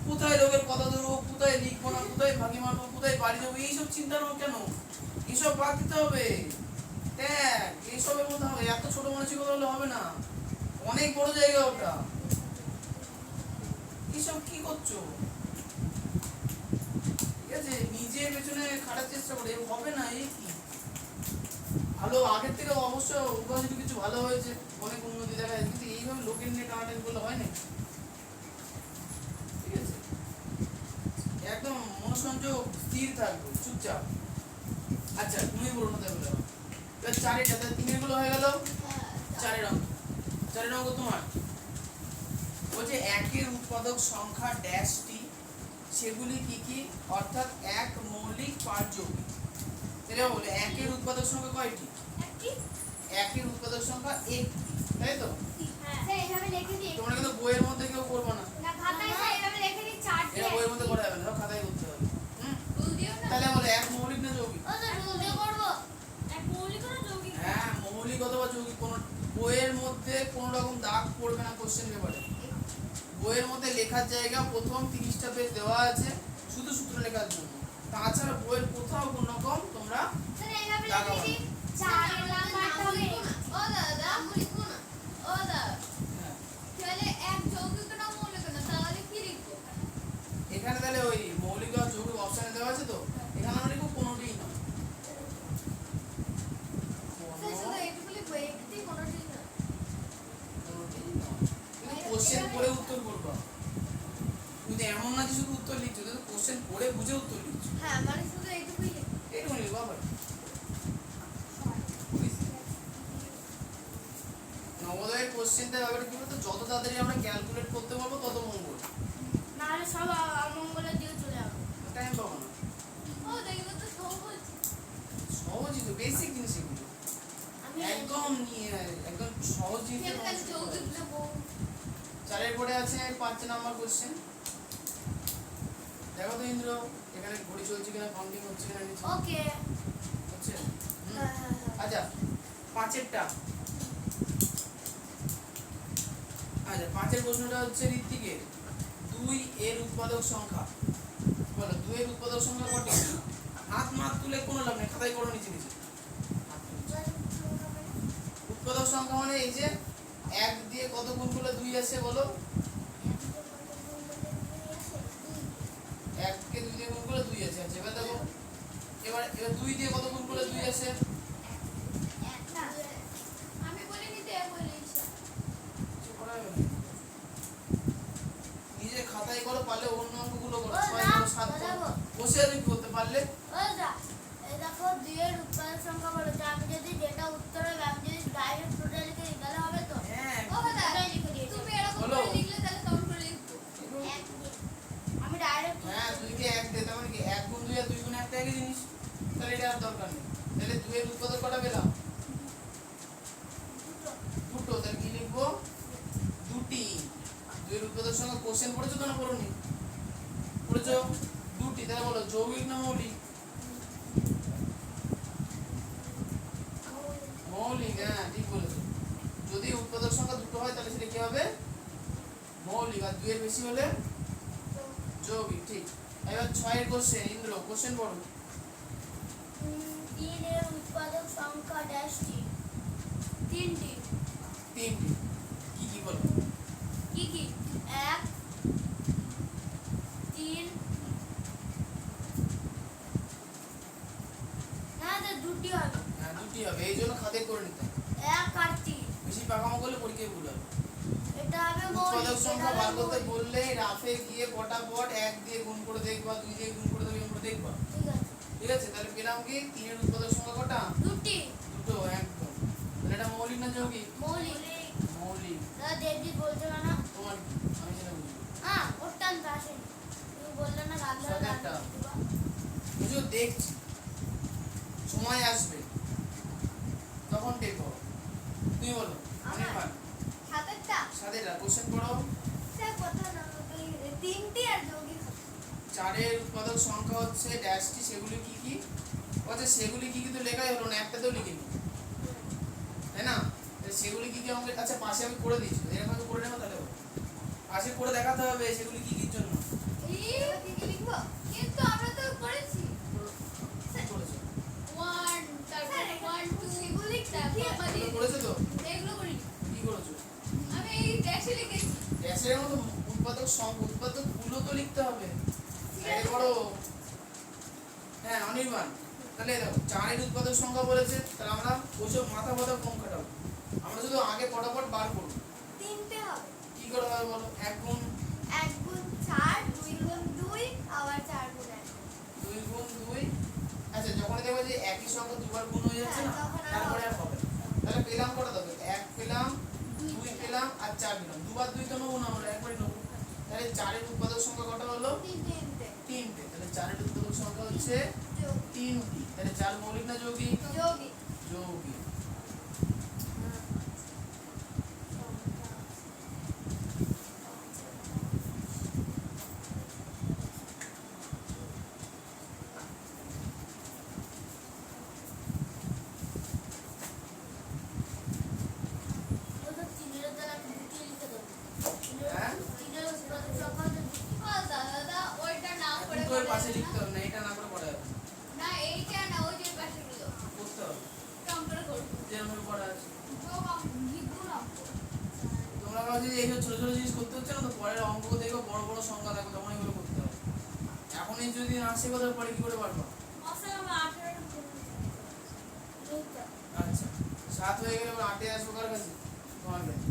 কোথায় লোকের কথা ধরবো, কোথায় লিখবো না, কোথায় ফাঁকি মারবো, কোথায় বাড়ি যাবো, এইসব চিন্তা নাও কেন? এইসব বাদ দিতে হবে, দেখ এইসবের মধ্যে হবে। এত ছোট মানসিকতা হলে হবে না, অনেক বড় জায়গা ওটা। এইসব কি করছো? ঠিক আছে, নিজের পেছনে খাটার চেষ্টা করে হবে না। এই কি ভালো, আগের থেকে অবশ্য উদ্ভাসিত কিছু ভালো হয়েছে, অনেক উন্নতি দেখা যাচ্ছে, কিন্তু এইভাবে লোকের নিয়ে টানাটানি করলে হয় না। ঠিক আছে, একদম মনোসংযোগ স্থির থাকবে, চুপচাপ। আচ্ছা তুমি বলো না, তাহলে এবার 4 এটা 3 গুলো হয়ে গেল। 4 অঙ্ক, 4 অঙ্ক তোমার বলছে 1 এর উৎপাদক সংখ্যা ড্যাশটি, সেগুলি কি কি? অর্থাৎ 1 মৌলিক 5 যৌগিক। এটা বলে 1 এর উৎপাদক সংখ্যা কয়টি? 1 এর উৎপাদক সংখ্যা 1, তাই তো? তোমরা কিন্তু বইয়ের মধ্যে কেউ করবে না, এটা বইয়ের মধ্যে করা যাবে না, খাতায় করতে হবে। তাহলে বলে 1 মৌলিক না যৌগিক? হ্যাঁ, মৌলিক অথবা যৌগিক, কোন বইয়ের মধ্যে কোন রকম দাগ পড়বে না কোশ্চেন পেপারে। বইয়ের মধ্যে লেখার জায়গা প্রথম 30টা পেজ দেওয়া আছে শুধু সূত্র লেখার জন্য, তাছাড়া বইয়ের কোথাও কোন রকম তোমরা দাগাবে এখানে। তাহলে ওই মৌলিক এমন না যে শুধু উত্তর লিখছো, তুমি কোশ্চেন পড়ে বুঝে উত্তর লিখছো। হ্যাঁ মানে শুধু এইটুকুই লিখি। এইটুকু লিখবো আবার। নবোদয়ের কোশ্চেনটা ব্যাপারটা কি বলতো, যত তাড়াতাড়ি আমরা ক্যালকুলেট করতে পারবো তত মঙ্গল। নাহলে সব অমঙ্গলের দিকে চলে যাবে। টাইম পাবো না। ও দেখবে তো সহজ। সহজই তো, বেসিক জিনিস এগুলো আমি একদম নিয়ে একদম সহজ জিনিস। সেখানে যৌগিক না বহু। 4 এর পরে আছে 5 নাম্বার কোশ্চেন। দেখো তো ইন্দ্র, এখানে ঘড়ি চলছে কিনা, কাউন্টিং হচ্ছে কিনা নিচে ওকে। হচ্ছে। হ্যাঁ হ্যাঁ হ্যাঁ। আচ্ছা 5 আচ্ছা 5 প্রশ্নটা হচ্ছে ঋত্বিকের, 2 এর উৎপাদক সংখ্যা বলো। 2 এর উৎপাদক সংখ্যা কত? হাত মাত তুলে কোনো লাভ নেই, খাতায় করো নিচে নিচে। উৎপাদক সংখ্যা মানে এই যে 1 দিয়ে কত গুণ করলে 2 আসে বলো? 1 কে 2 দিয়ে গুণ করলে 2 আসে। আচ্ছা এবার দেখো, এবার 2 দিয়ে কত গুণ করলে 2 আসে? আমি বলে নিতে বলেছি। কিছু করা যাবে না। নিজে খাতায় করো, পারলে অন্য অঙ্কগুলো করো। ও 6 না, 7 বলো। বসে তুমি করতে পারলে। ওই দেখো 2 এর উৎপাদক সংখ্যা বলো, যে আমি যদি যেটা উত্তর হবে আমি যদি ডাইরেক্ট টোটাল লিখে দিই তাহলে হবে তো? হ্যাঁ ও দাদা ওটাই লিখে দিয়েছি। তুমি এরকম বলো। করে লিখলে তাহলে কাউন্ট করে লিখবো। এক দিয়ে। আমি ডাইরেক্ট হ্যাঁ 2 কে 1 দে, তার মানে কি 1 গুণ 2 আর 2 গুণ 1 একই জিনিস। তাহলে এটা আর দরকার নেই। তাহলে 2 এর উৎপাদক কটা পেলাম? দুটো। তাহলে কি লিখবো? দুটি। 2 এর উৎপাদক সংখ্যা কোশ্চেন পড়েছো তো না পড়োনি? পড়েছো? দুটি। তাহলে বলো যৌগিক না মৌলিক? মৌলিক। হ্যাঁ ঠিক বলেছো। যদি উৎপাদক সংখ্যা দুটো হয় তাহলে সেটা কি হবে? মৌলিক। আর 2 এর বেশি হলে যৌগিক। ঠিক। এবার 6 এর কোশ্চেন। ইন্দ্র কোশ্চেন পড়ো। 3 এর উৎপাদক সংখ্যা ড্যাশটি। 3টি। 3টি। কি কি বলো? কি কি? 1 3 না তো দুটি হবে। হ্যাঁ দুটি হবে, এই জন্য খাতে করে নিতে হবে। 1 আর 3। বেশি পাকামো করলে পরীক্ষায় ভুল হবে। এটা হবে উৎপাদক সংখ্যা বার করতে মৌলিক। বললে রাফে গিয়ে পটাপট 1 দিয়ে গুণ করে দেখবা, 2 দিয়ে গুণ করে দেখবা। ঠিক আছে। ঠিক আছে, তাহলে পেলাম কি 3 এর উৎপাদক সংখ্যা কটা? দুটি। দুটো। একদম। তাহলে এটা মৌলিক না যৌগিক? মৌলিক। মৌলিক। দাদা দেবজি বলতে না। তোমার কি? আমি সেটা বুঝি। হ্যাঁ ওটান তো আসেনি। তুমি বললে না গান্ধী সাতেরটা। বুঝো দেখছি, সময় আসবে তখন দেখো। তুমি বলো। অনেক ভালো। সাতেরটা। সাদেরা কোশ্চেন পড়ো। স্যার কথা না তিনটি আর যৌগিক হবে। 4 এর উৎপাদক সংখ্যা হচ্ছে ড্যাশটি, সেগুলি কি কি? আচ্ছা সেগুলি কি কি তো লেখাই হলো না, একটাতেও লিখিনি, তাই না? তাহলে সেগুলি কি কি আমাকে, আচ্ছা পাশে আমি করে দিয়েছি, এরকম ভাবে করে নেবো তাহলে হবে। পাশে করে দেখাতে হবে সেগুলি কি কির জন্য। কি কি লিখবো? কিন্তু আমরা তো করেছি। কি করেছো? 1 তারপর 1 2 সেগুলি কি তারপর কি? আমাদের এগুলো করেছো তো? এগুলো করি। কি করেছো? আমি এই ড্যাশে লিখেছি। ড্যাশের মতো উৎপাদক উৎপাদক গুলো তো লিখতে হবে। আরে করো। হ্যাঁ অনির্বাণ, তাহলে দেখো 4 এর উৎপাদক সংখ্যা বলেছে, তাহলে আমরা ওইসব মাথা মাথা কম কাটাবো, আমরা শুধু আগে ফটাফট বার করবো। তিনটে হবে। কি করে হবে বলো? 1 গুণ 1 গুণ 4 2 গুণ 2 আবার 4 গুণ 1। 2 গুণ 2। আচ্ছা যখন দেখো যে একই সংখ্যা দুবার গুণ হয়ে যাচ্ছে না, হ্যাঁ, তখন আর তারপরে আর হবে হবে না। তাহলে পেলাম কটা তবে? 1 পেলাম, 2 পেলাম আর 4 পেলাম। দুবার 2 তো নেবো না আমরা, একবারই নেবো। তাহলে 4 এর উৎপাদক সংখ্যা কটা হলো? তিনটে। তিনটে। তাহলে 4 এর উৎপাদক সংখ্যা হচ্ছে যৌগিক। 3টি। তাহলে 4 মৌলিক না যৌগিক? যৌগিক। যৌগিক। ওটা তিনের দ্বারা দুটি লিখে দেবো। হ্যাঁ? তিনের উৎপাদক সংখ্যা হচ্ছে দুটি। ও দাদা ওইটা না করে দুটো ওই পাশে লিখতে হবে না, এটা না করে পড়া যাবে না। না এইটা না ওই যে পাশে গুলো করতে হবে কাউন্ট করে করব। যেরকম ভাবে পড়া আছে। তো লিখবো না। তোমরা ভাবছো যে এইসব ছোট ছোট জিনিস করতে হচ্ছে না, তো পরের অঙ্ক দেখো বড় বড় সংখ্যা দেখো, তখন এগুলো করতে হবে। এখনই যদি না শেখো তাহলে পরে কি করে পারবা? মশলা আমি 18 এইটা। আচ্ছা 7 হয়ে গেলে 8 এ আসবো কার কাছে? তোমার কাছে।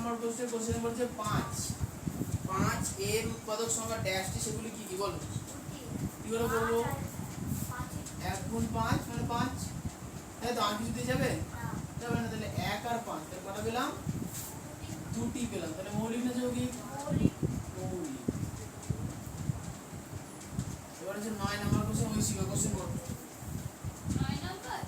নম্বর কোশ্চেন বলছে 5 এর উৎপাদক সংখ্যা ড্যাশটি সেগুলি কি কি বলো কি করে বলবো 1 গুণ 5 মানে 5 তাই তো আর কিছু দিয়ে যাবে যাবে না তাহলে 1 আর 5 তাহলে কটা পেলাম দুটি পেলাম তাহলে মৌলিক না যৌগিক মৌলিক এবার হচ্ছে 9 নম্বর কোশ্চেন ওই শিখা কোশ্চেন করব 9 নাম্বার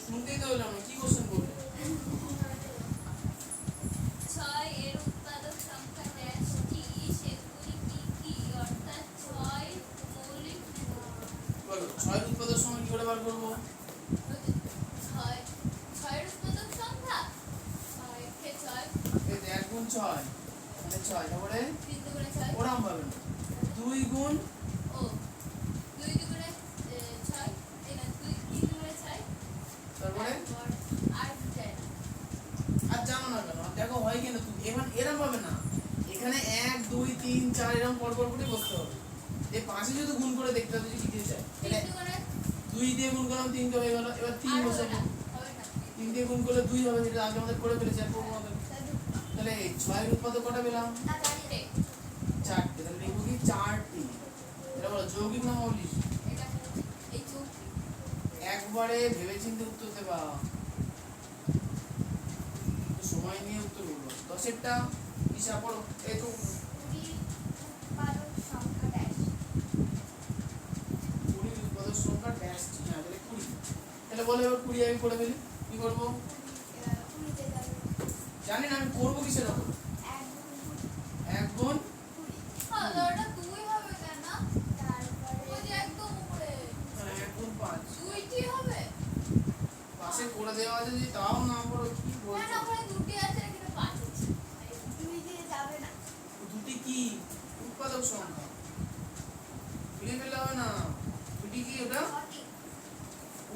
শুনতেই তো হলাম না কি কোশ্চেন করবে 6 এর উৎপাদক সংখ্যা ড্যাশটি সেগুলি কি কি অর্থাৎ 6 মৌলিক বলো 6 এর উৎপাদক সংখ্যা কি করে বার করব 6 এর উৎপাদক সংখ্যা 6 কে 6 এই যে 1 গুণ 6 মানে 6 তারপরে 3 দুগুণে 6 ওরাম পাবে না 2 গুণ ও 2 দুগুণে 6 এই না 2 3 দুগুণে 6 তারপরে 8 10 আর জানো না কেন আর দেখো হয় কেন তুমি এখন এরকম হবে না এখানে 1 2 3 4 এরকম পর পর করে বসতে হবে এই পাশে যদি গুণ করে দেখতে হবে যে কি দিয়ে যায় 3 দুগুণে 2 দিয়ে গুণ করলাম 3 কে হয়ে গেল এবার 3 বসে হবে না 3 দিয়ে গুণ করলে 2 হবে যেটা আগে আমাদের করে ফেলেছি আর করবো না তাহলে 6 এর উৎপাদক কটা পেলাম 4টে তাহলে লিখব কি 4টি এটা বলো যৌগিক না মৌলিক এটা এই চোখ একবারে ভেবেচিন্তে উত্তর দেবা একটু সময় নিয়ে উত্তর বলবো 10এরটা হিসাব করো এই তো 20 উৎপাদক সংখ্যা ড্যাশ না তাহলে 20 তাহলে বলে এবার 20 আমি করে ফেলি কি করবো জানি না আমি করবো কিসের উপর 1 গুণ হ্যাঁ ওটা 2 হবে কেন ওই যে একদম উপরে 1 গুণ 5 দুইটি হবে পাশে করে দেওয়া আছে যদি তাও না করো কি না বলছো না ওখানে দুটি আছে এখানে 5 আছে দুটি কি উৎপাদক সংখ্যা মিলে ফেলে হবে না দুটি কি ওটা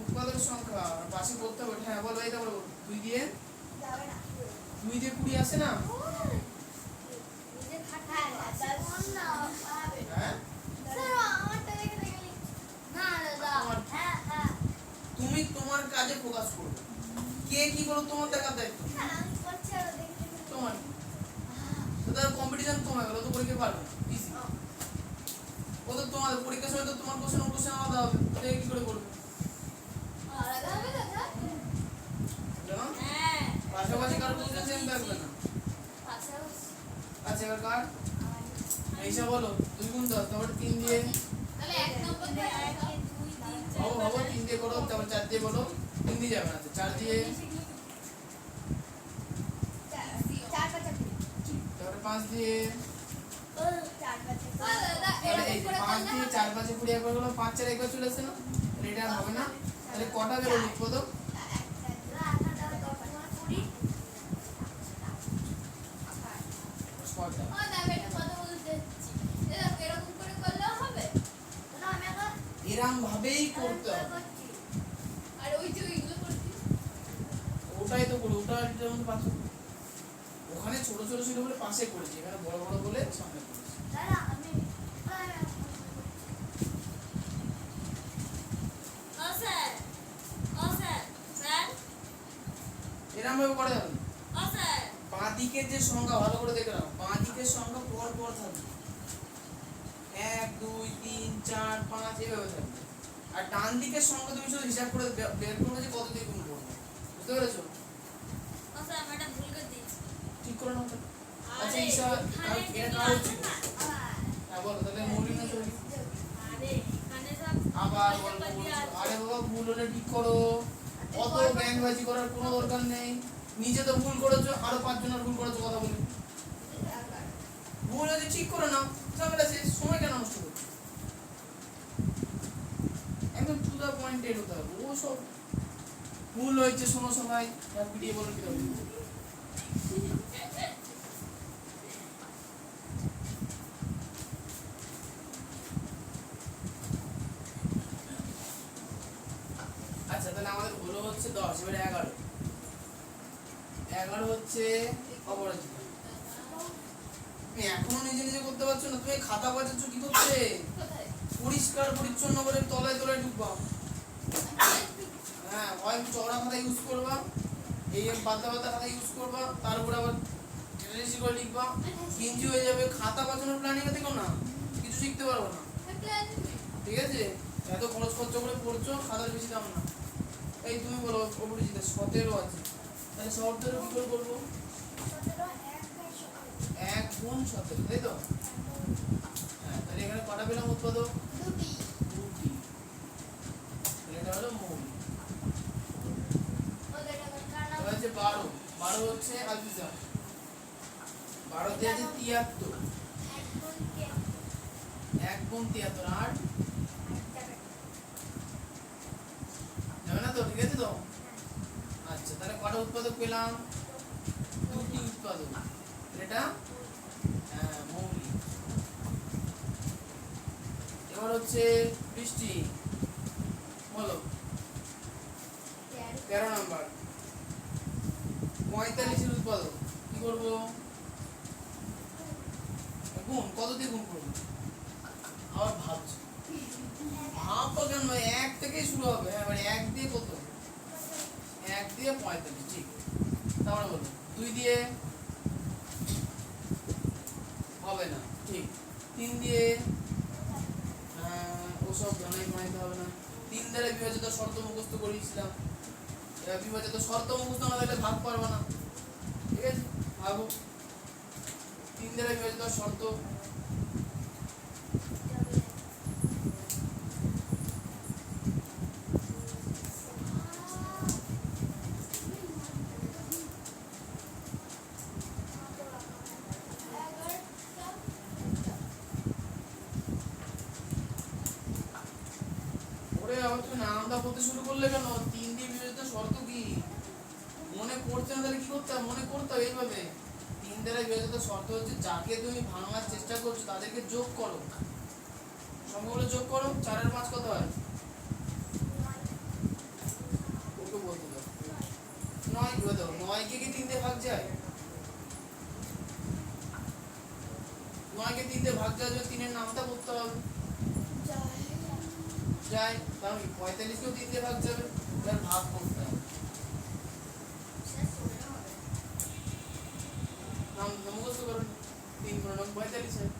উৎপাদক সংখ্যা আর পাশে করতে হবে হ্যাঁ বলো এইটা বলো 2 দিয়ে 20 আসে না হ্যাঁ তুমি তোমার কাজে ফোকাস করবে কে কি করো তোমার দেখার দায়িত্ব তোমার তো তার কম্পিটিশন কমে গেল তো পরীক্ষা পারবে ইজি ও তো তোমাদের পরীক্ষার সময় তো তোমার কোশ্চেন আলাদা হবে তো কি করে করবে আলাদা হবে দাদা জানো হ্যাঁ পাশাপাশি কারো কোশ্চেন সেম থাকবে না আচ্ছা এবার কার এইসব বলো 2 গুণ 10 তারপর 3 দিয়ে তাহলে 1 নম্বর দিয়ে হবো 3 দিয়ে করো তারপর 4 দিয়ে বলো 3 দিয়ে যাবে না 4 দিয়ে তারপরে 5 দিয়ে দাদা তাহলে এই এরকম করে 5 দিয়ে 4 5 20 একবার হলো 5 4 একবার চলে আসছে না তাহলে এটা আর হবে না তাহলে কটা বের হলো উৎপাদক ছয়টা ও না এটা কথা বলতে দেখো এরকম করে করলেও হবে এরকম ভাবেই করতে হবে আর ওই যে ওইগুলো করছি ওটাই তো করো ওটা এটার মধ্যে পার্থক্য ওখানে ছোট ছোট ছিল বলে পাশে করেছি এখানে বড় বড় বলে সামনে করেছি ও স্যার স্যার এরকম ভাবে করা যাবে না ও স্যার বাঁ দিকের যে সংখ্যা ভালো করে দেখে নাও বাঁ দিকের সংখ্যা পর পর থাকবে 1 2 3 4 5 এভাবে থাকবে আর ডান দিকের সংখ্যা তুমি শুধু হিসাব করে বের করবে যে কত দিয়ে গুণ করবে বুঝতে পেরেছো ও স্যার ম্যাডাম ভুল করে দিয়েছি ঠিক করে নাও তাহলে। আচ্ছা হিসাব এটা কার ছিল হ্যাঁ বলো তাহলে মৌলিক না যৌগিক আরে এখানে সব আবার বলবো আরে বাবা ভুল হলে ঠিক করো অত গ্যাংবাজি করার কোনো দরকার নেই নিজে তো ভুল করেছো আরো 5 জনের ভুল করেছো কথা বলে ভুল হয়েছে ঠিক করে নাও ঝামেলা শেষ সময় কেন নষ্ট করছো একদম টু দা পয়েন্টে হতে হবে ও সব ভুল হয়েছে শোনো সবাই এক ভিডিও বলে কি হবে আচ্ছা তাহলে আমাদের হলো হচ্ছে 10 এবারে 11 হচ্ছে অপরাজিত তুমি এখনো নিজে নিজে করতে পারছো না তুমি খাতা বাজাচ্ছ কি করতে কোথায় পরিষ্কার পরিচ্ছন্ন করে তলায় তলায় ঢুকবা হ্যাঁ হয় চওড়া খাতা ইউজ করবা, এই পাতা পাতা খাতা ইউজ করবা, তার উপরে আবার বেশি করে লিখবা, কিঞ্জি হয়ে যাবে। খাতা বাঁচানোর প্ল্যানিং দেখো না, কিছু শিখতে পারবো না। ঠিক আছে, এত খরচ খরচ করে পড়ছো, খাতার বেশি দাম না। এই তুমি বলো অপরিচিতা 17 আছে, তাহলে 17 কি করে করবো? 1 গুণ 17, তাই তো? হ্যাঁ, তাহলে এখানে কটা পেলাম উৎপাদক? দুটি। তাহলে এটা হলো মৌল। এবার হচ্ছে 12, 12 হচ্ছে আলফিজা, 12 তে আছে 73, 1 গুণ 73 আর যাবে না তো? ঠিক আছে তো? আচ্ছা, তাহলে কটা উৎপাদক পেলাম? দুটি উৎপাদক। এটা মৌলিক। এবার হচ্ছে বৃষ্টি, বলো 13 নাম্বার 45 এর উৎপাদক কি করবো? গুণ, কত দিয়ে গুণ করবো? আবার ভাবছো, ভাববো কেন? 1 থেকেই শুরু হবে। এবার 1 দিয়ে কত? 1 দিয়ে 45, ঠিক। তারপরে বলো 2 দিয়ে হবে না, ঠিক। 3 দিয়ে ওসব জানাই বানাইতে হবে না। 3 দ্বারা বিভাজিত শর্ত মুখস্থ করিয়েছিলাম, এবার বিভাজিত শর্ত মুখস্থ না থাকলে ভাগ পারবা না। ঠিক আছে, ভাবো 3 দ্বারা বিভাজিত শর্ত। ওরে আবার তুমি নামটা বলতে শুরু করলে কেন? 3 দিয়ে বিভাজিত শর্ত কি মনে পড়ছে না? তাহলে কি করতে হবে? মনে করতে হবে এইভাবে। 3 দ্বারা বিভাজিত শর্ত হচ্ছে যাকে তুমি ভাঙার চেষ্টা করছো তাদেরকে যোগ করো, সংখ্যাগুলো যোগ করো। 4 আর 5 কত হয়? ওকে বলতে দাও। 9 কি বলতে? 9 কে কি 3 দিয়ে ভাগ যায়? 9 কে 3 দিয়ে ভাগ যায়, 3 এর নামটা বলতে হবে। যায়, কারণ 45 কেও 3 দিয়ে ভাগ যাবে, এবার ভাগ করতে হবে। নাম মুখস্থ করো, 3 গুণ 9 45 হয়।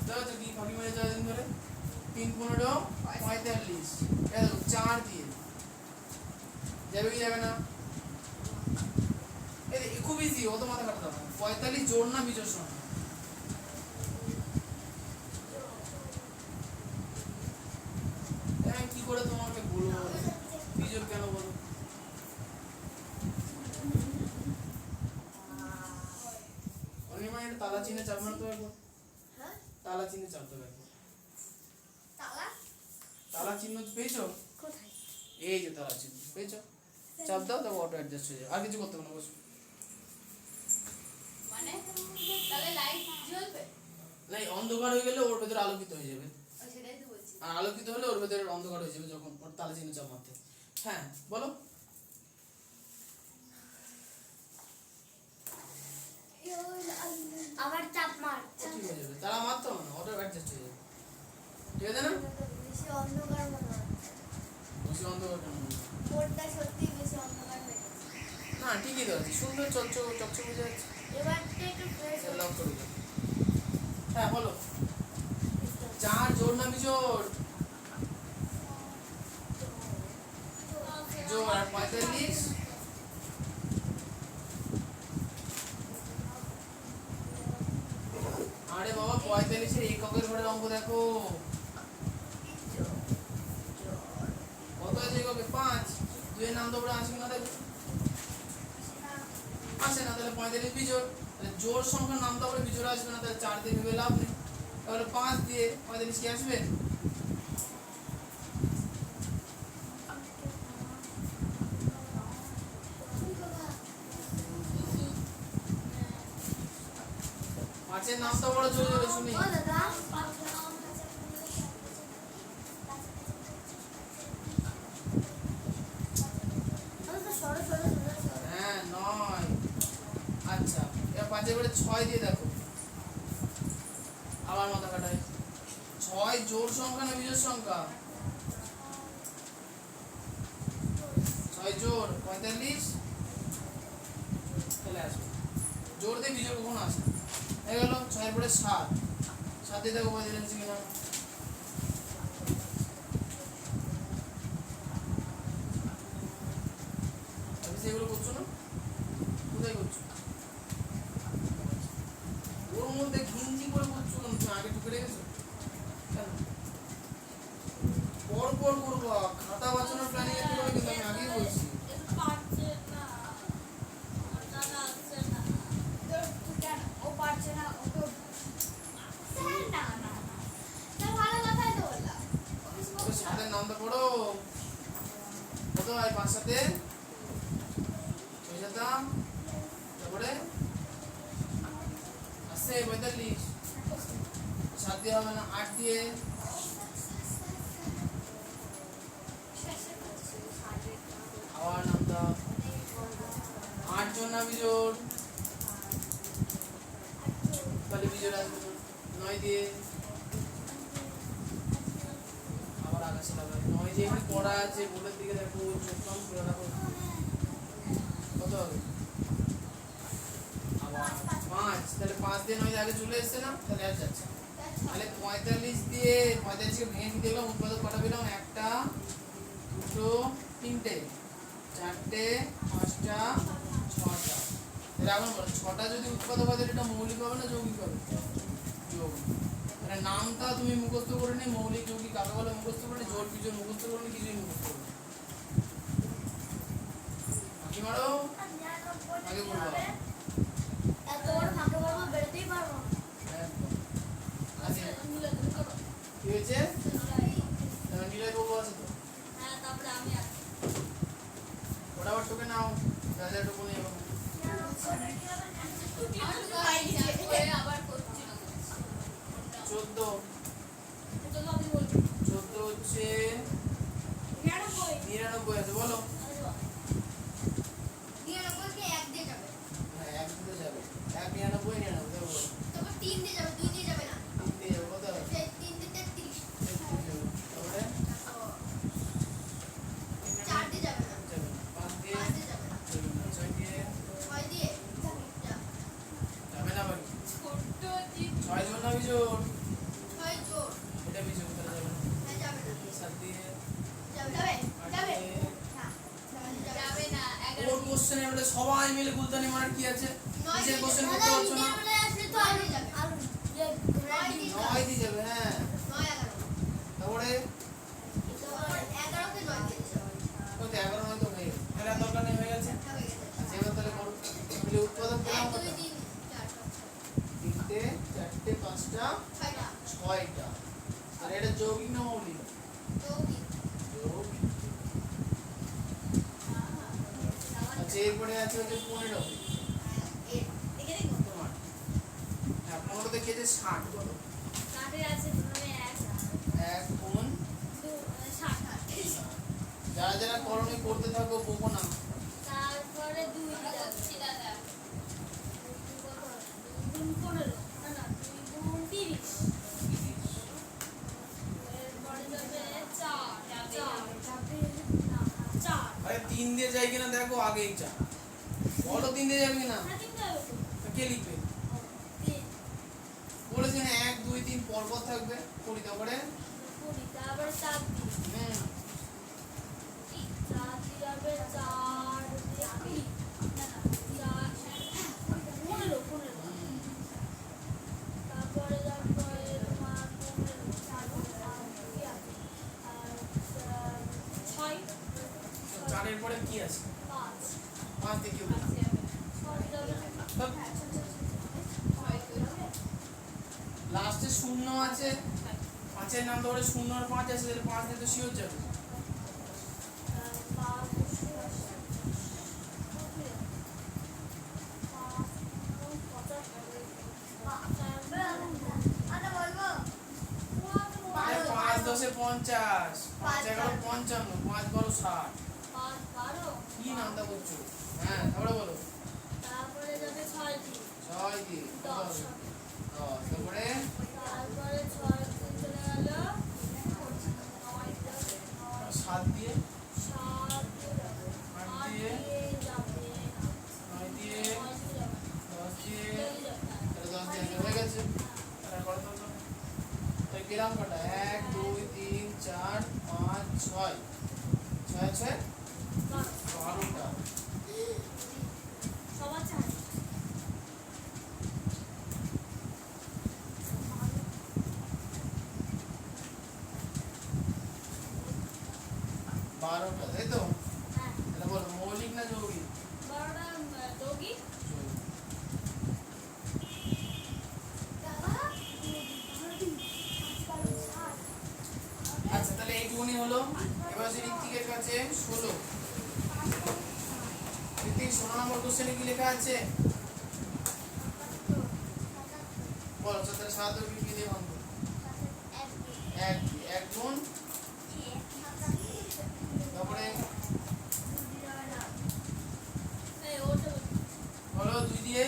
দেখো তো কি ফাঁকি মেরে যাওয়া দিন ধরে। 3 15 45, এই দেখো 4 দিয়ে যাবে কি যাবে না? এই খুব ইজি, অত মাথা কাটতে হবে না। 45 জোড় না বিজোড় সংখ্যা? কি করে তোমাকে বলবো বিজোড় কেন বলো? অনিমা এটা তালা চিহ্নে চাপ মারতে হবে। তালা চিহ্নে চাপতে হবে। তালা চিহ্ন পেয়েছো? এই যে তালা চিহ্ন পেয়েছো, চাপ দাও, তবে অটো অ্যাডজাস্ট হয়ে যাবে। আর কিছু করতে হবে না, বসো। মানে তাহলে লাইট জ্বলবে? না, অন্ধকার হয়ে গেলে ওর ভেতরে আলোকিত হয়ে যাবে। সেটাই তো বলছি। আর আলোকিত হলে ওর ভেতরে অন্ধকার হয়ে যাবে যখন ওর তালা চিহ্ন চাপ মারতে। হ্যাঁ বলো। আবার চাপ মার, ঠিক হয়ে যাবে, তালা মারতে হবে না, অটো অ্যাডজাস্ট হয়ে যাবে। ঠিক আছে না? বেশি অন্ধকার মনে হচ্ছে। বেশি অন্ধকার কেন মনে হয়? বোর্ডটা সত্যি বেশি অন্ধকার হয়ে গেছে। না ঠিকই তো আছে, সুন্দর চকচক বুঝে যাচ্ছে। এবার একটু ফ্রেশ লক করে দাও। হ্যাঁ বলো 4 জোড় না বিজোড়? জোড়। আর 45 আরে বাবা 45 এর এককের ঘরের অঙ্ক দেখো কত আছে এককে? 5। 2 এর নাম তো পুরো আসে না, দেখো আসে না, তাহলে 45 বিজোড়। তাহলে জোড় সংখ্যার নাম তো পুরো বিজোড় আসবে না, তাহলে 4 দিয়ে ভেবে লাভ নেই। তাহলে 5 দিয়ে 45 কি আসবে? পাঁচের নাম তো বড় চলে যাবে, শুনি। ও দাদা হ্যাঁ 9। আচ্ছা, এবার 5 এর 6 দিয়ে দেখো, আবার মাথা কাটায়। 6 জোড় সংখ্যা না বিজোড় সংখ্যা? 6 জোর 45 চলে আসবে। জোর দিয়ে বিজোড় কখন আসে? হয়ে গেল 6 এর পরে 7 7 দিয়ে দেখো 45 আছে কিনা। তুমি সেগুলো করছো না? কোথায় করছো? ওর মধ্যে ঘিঞ্জি করে করছো কেন? তুমি আগে ঢুকে রেখেছো কেন? পর পর করবো, খাতা বাঁচানোর প্ল্যানিং এ করবে, কিন্তু আমি আগেই বলছি। ও পারছে না, ওকে স্যার না না না স্যার ভালো কথাই তো বললাম। ওই সাতের নামটা পড়ো। কত হয় 5 সাথে? 6 সাতাম, তারপরে আসছে 45। 7 দিয়ে হবে না, 8 দিয়ে। আবার নামটা 8 জোড় না বিজোড়? তাহলে বিজোড় আসবে না। 9 দিয়ে আবার আকাশে লাগাবে। 9 দিয়ে এখানে পড়া আছে, বোর্ডের দিকে দেখো, চোখ কান খুলে রাখো। কত হবে? আবার 5, তাহলে 5 দিয়ে 9 আগে চলে এসেছে না, তাহলে আর যাচ্ছে না। তাহলে 45 দিয়ে 45 কে ভেঙে দিতে গেলাম, উৎপাদক কটা পেলাম? 1টা 2টো 3টে 4টে 5টা 6টা। তাহলে এখন বলো 6টা যদি উৎপাদক হয় তাহলে এটা মৌলিক হবে না যৌগিক হবে? যৌগিক। মানে নামটা তুমি মুখস্থ করে নি, মৌলিক যৌগিক কাকে বলে মুখস্থ করে নি, জোর বিজোড় মুখস্থ করে নি, কিছুই মুখস্থ করে নি। বাকি মারো, আগে বলবো। এত বড় ফাঁকে বলবো বেরোতেই পারবো না। একদম। আচ্ছা, কি হয়েছে? নিলয় বাবু আছে তো? হ্যাঁ, তারপরে আমি আসি। ওটা আবার টোকে নাও, যা যা টোকে নিয়ে যাবো। আমার তো আইডি করে আবার করছি না। 14 চলো আপনি বলবেন। 14 হচ্ছে 99 আছে, বলো। 99 কে 1 দিয়ে যাবে। হ্যাঁ, 1 দিতে যাবে। 1 99 99 দেখো বলো। তারপর 3 দিয়ে যাবে, 2 দিয়ে যাবে না। 3 দিয়ে যাবে, কত হবে? 3 দিয়ে 33। 33 যাবে। তারপরে 4 দিয়ে যাবে না। যাবে না। 5 দিয়ে 5 দিয়ে যাবে না। যাবে না। 6 দিয়ে 6 দিয়ে যা। যাবে না বাকি। ছোট্ট জিপ 6 জোড় না বিজোড়? 6 জোর। এটা বিজোড়, তাহলে যাবে না। হ্যাঁ যাবে না। 7 দিয়ে যাবে যাবে 8 যাবে দিয়ে না যাবে না। ওর কোশ্চেনে আমরা সবাই মিলে গুলতানি মারার কি আছে? নিজের কোশ্চেন করতে পারছো না? 9 দিয়ে যাবে। 9 দিয়ে যাবে, হ্যাঁ। 9 11। তারপরে 11 কে 9 দিয়ে যাবে। কত 11 নয় তো হয়ে গেছে। তাহলে আর দরকার নেই, হয়ে গেছে। হয়ে গেছে। আচ্ছা, এবার তাহলে করো। তাহলে উৎপাদক পেলাম 1 কত? 2 3 4 তিনটে 4টে 5টা 6টা 6টা। তাহলে এটা যৌগিক না মৌলিক? যৌগিক। যৌগিক। আচ্ছা, এরপরে আছে হচ্ছে 15। দেখে দেখো। তোমার হ্যাঁ, 15 থেকে যে 60 বলো। কাটে আছে মানে 1 গুণ 60। যারা যারা করণে করতে থাকো বকো না। তারপরে 2 যাচ্ছে দাদা। 2 গুণ 15 না না 2 গুণ 30। এরপরে যাবে 4 4 আরে 3 দিয়ে যায় কিনা দেখো, আগেই চা বলো 3 দিয়ে যাবে কিনা। না 3 যাবে তো কে লিখবে? 3 বলেছি না 1 2 3 পর পর থাকবে, করি তারপরে 20 তারপরে 4 দিন হুম 4 দিয়ে যাবে 4 দিয়ে 20 না না 4 15 তারপরে যাবে তোমার 6 4 এর পরে কি আছে? 5 5 দিয়ে কি হবে? লাস্টে 0 আছে, 5 এর নাম ধরে 0 আর 5 আছে, তাহলে 5 দিয়ে তো শিওর যাবে। আরে বলবো আরে 5 10 এ 50, 5 11 55, 5 12 60। 5 12 কি নামটা করছো? হ্যাঁ, তারপরে বলো। তারপরে যাবে 6 দিন 6 দিয়ে কত 10 হবে? 10। তারপরে তারপরে 6 দিন চলে গেল 7 দিয়ে 7 দিয়ে 8 পেলাম কটা 1 2 3 4 5 6 6 6 12টা সবার চাই 12টা তাই তো হ্যাঁ এটা বল মৌলিক না যৌগিক 12টা যৌগিক আচ্ছা তাহলে এইটুকুনি হলো এবার যে ঋত্বিকের কাছে 16 ঋত্বিক 16 নম্বর কোশ্চেনে কি লেখা আছে বল তাহলে 7 ও কি দিয়ে ভাঙবো 1 গুণ তারপরে বলো 2 দিয়ে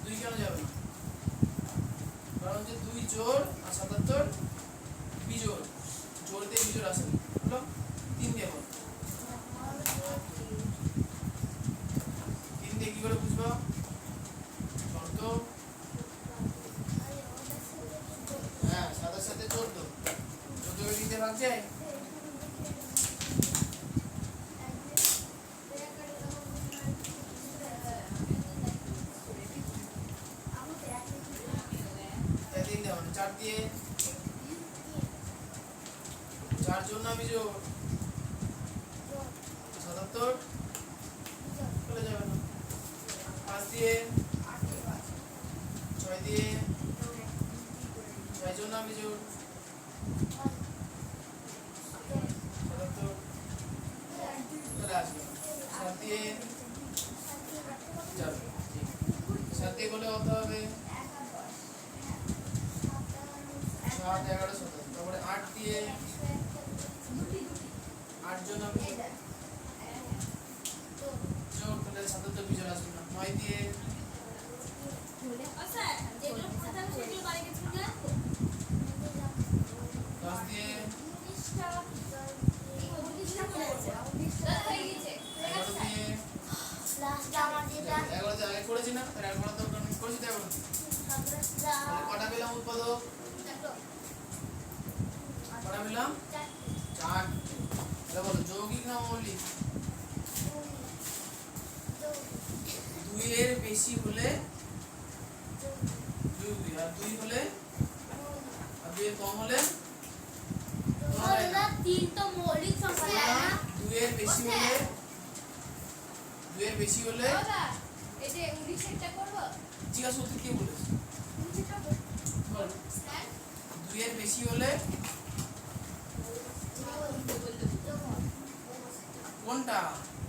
2 কেন যাবে না কারণ যে 2 জোড় আর 77 বিজোড় জোড় দিয়ে বিজোড় আসে বলো 3 দিয়ে বল 3 দিয়ে কি করে বুঝবো শর্ত হ্যাঁ 7 এর সাথে 14 14 কে দিতে ভাগ যায় তাই 3 দেওয়া 4 দিয়ে 4 জোড় না বিজোড় 77 চলে যাবে না 5 দিয়ে 6 দিয়ে 6 জোড় না বিজোড় 77 চলে আসবে 7 দিয়ে যাবে 7 দিয়ে করলে কত হবে 7 11 17 তারপরে 8 দিয়ে 8 জোড় না বিজোড় জোড় করলে 77 বিজোড় আসবে না 9 দিয়ে 10 দিয়ে 11 দিয়ে লাস্ট আমার যেটা 11 তে আগে করেছি না তার 11 তো আমি করেছি তাই 11 তাহলে কটা পেলাম উৎপাদক কটা পেলাম 4 তাহলে বলো যৌগিক না মৌলিক 2 এর বেশি হলে যৌগিক আর 2 হলে আর 2 এর কম হলে তিন তো মৌলিক সংখ্যা না 2 এর বেশি হলে 2 এর বেশি হলে জিজ্ঞাসা করতে কে বলেছে বল 2 এর বেশি হলে কোনটা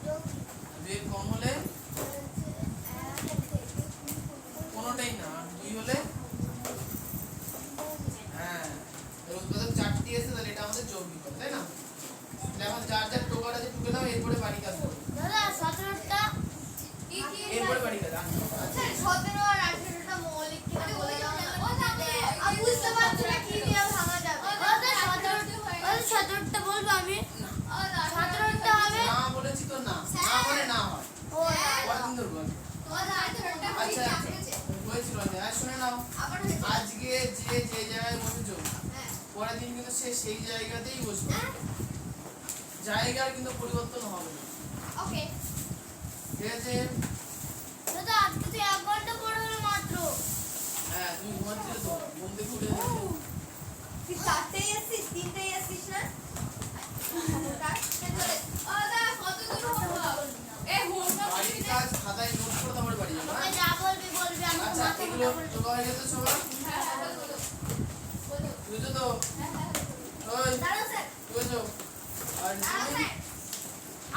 2 এর কম হলে কোনোটাই না আর 2 হলে হ্যাঁ এর উৎপাদক 4টি আছে তাহলে এটা আমাদের যৌগিক হবে তাই না তাহলে আমাদের যার যার টোকার আছে টুকে দাও এরপরে বাড়ি কাজ করো দাদা 17টা এরপরে বাড়ি কাজ আচ্ছা 17 আর 18টা মৌলিক কিনা বলে দাও না আমি বুঝতে পারছি না কি দিয়ে ভাঙা যাবে দাদা 17টা বলবো আমি 17টা হবে না বলেছি তো না না বলে না হয় ও কতদিন ধরবো আমি? আচ্ছা হয়েছিল না আর শুনে নাও আজকে যে জায়গায় বসেছো পরের দিন কিন্তু সে সেই জায়গাতেই বসবে জায়গার কিন্তু পরিবর্তন হবে না ওকে ঠিক আছে দাদা আজকে তো 1 ঘন্টা পড়া হলো মাত্র হ্যাঁ তুমি ঘুমাচ্ছিলে তো ঘুম থেকে উঠে তুই 4টায় আসছিস 3টায় আসছিস না বাড়ির কাজ খাতায় নোট করে তারপরে বাড়ি যাবো ওকে হ্যাঁ? যা বলবি বলবি আমি আচ্ছা মাথা এগুলো মোটা জোগাড় হয়ে গেছে সবার বুঝছো তো ওই দাদা স্যার বুঝছো আর তুমি?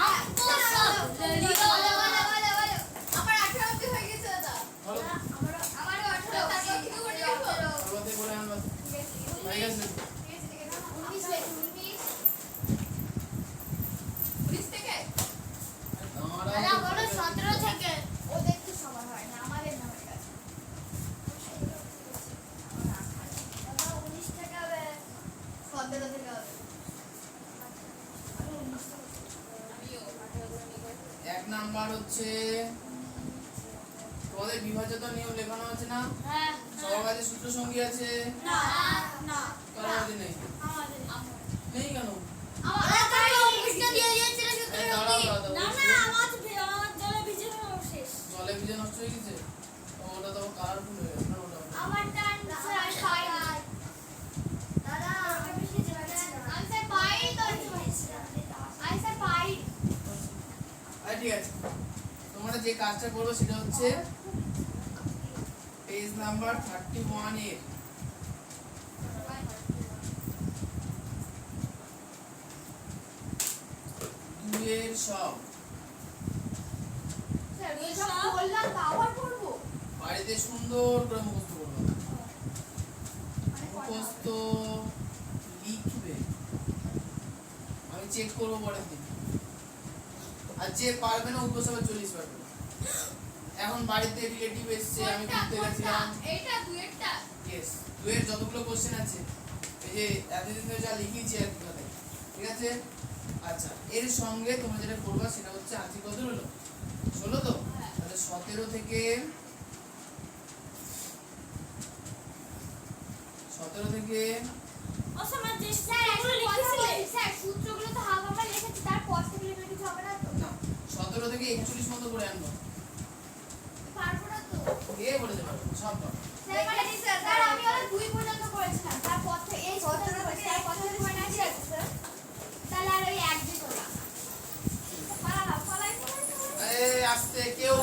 আপু সব রেডি বলে বলে বলে বলে আমার 18 অবধি হয়ে গেছে দাদা বলো আমারও 18 তারপর কিছু করে রাখো বলতে বলে আনবা হয়ে গেছে 19 থেকে দাদা বলো 17 থেকে ওদের তো সবার হয় না আমাদের না হয়ে গেছে দাদা 19 থেকে হবে 17 থেকে হবে এক নাম্বার হচ্ছে তোমাদের বিভাজ্যতা নিয়ম লেখানো আছে না? হ্যাঁ সবার কাছে সূত্র সঙ্গী আছে? না না কারোর কাছে নেই? আমাদের নেই কেন? আমাদের তাই অফিসটা দিয়ে দিয়েছিল সূত্র এই দাঁড়াও, সঙ্গী দাঁড়াও, না দাঁড়াও। না আমার জলে ভিজে শেষ জলে ভিজে নষ্ট হয়ে গেছে? ও, ওটা তো কালারফুল হয়ে গেছে না ওটা? আমার টান স্যার পাই দাদা আমি বেশি যাচ্ছি না আমি স্যার পাই তো আমি স্যার পাই আচ্ছা ঠিক আছে, তোমরা যে কাজটা করবে সেটা হচ্ছে পেজ নাম্বার 31 এর দুইয়ের সব স্যার সব বললাম তো আবার করব বাড়িতে সুন্দর করে মুখস্থ করবে। মুখস্থ লিখবে, আমি চেক করবো পরের দিন। আর যে পারবে না উপর সবাই 40 পারবে না। এখন বাড়িতে রিলেটিভ এসছে, আমি ঘুরতে গেছিলাম। এইটা দুয়েরটা ইয়েস, দুয়ের যতগুলো কোশ্চেন আছে এই যে এতদিন ধরে যা লিখিয়েছি আর কি কথায়, ঠিক আছে? আচ্ছা, এর সঙ্গে তোমরা যেটা করবা সেটা হচ্ছে আজকে কত হলো? 16 তো? তাহলে 17 থেকে 17 থেকে ও সময় যে স্যার লিখেছিলে স্যার সূত্রগুলো তো হাফ আমরা লিখেছি তার পর থেকে লিখলে কিছু হবে না তো না 17 থেকে 41 মতো করে আনবো। পারবো না তো কে বলেছে পারবো? সব পারবো। স্যার মানে স্যার আমি ওরা 2 পর্যন্ত করেছিলাম তারপর থেকে এই 17 থেকে স্যার কত পয়েন্ট আছে স্যার তাহলে আর ওই এক দিত না পালা পালাই এই আস্তে, কেউ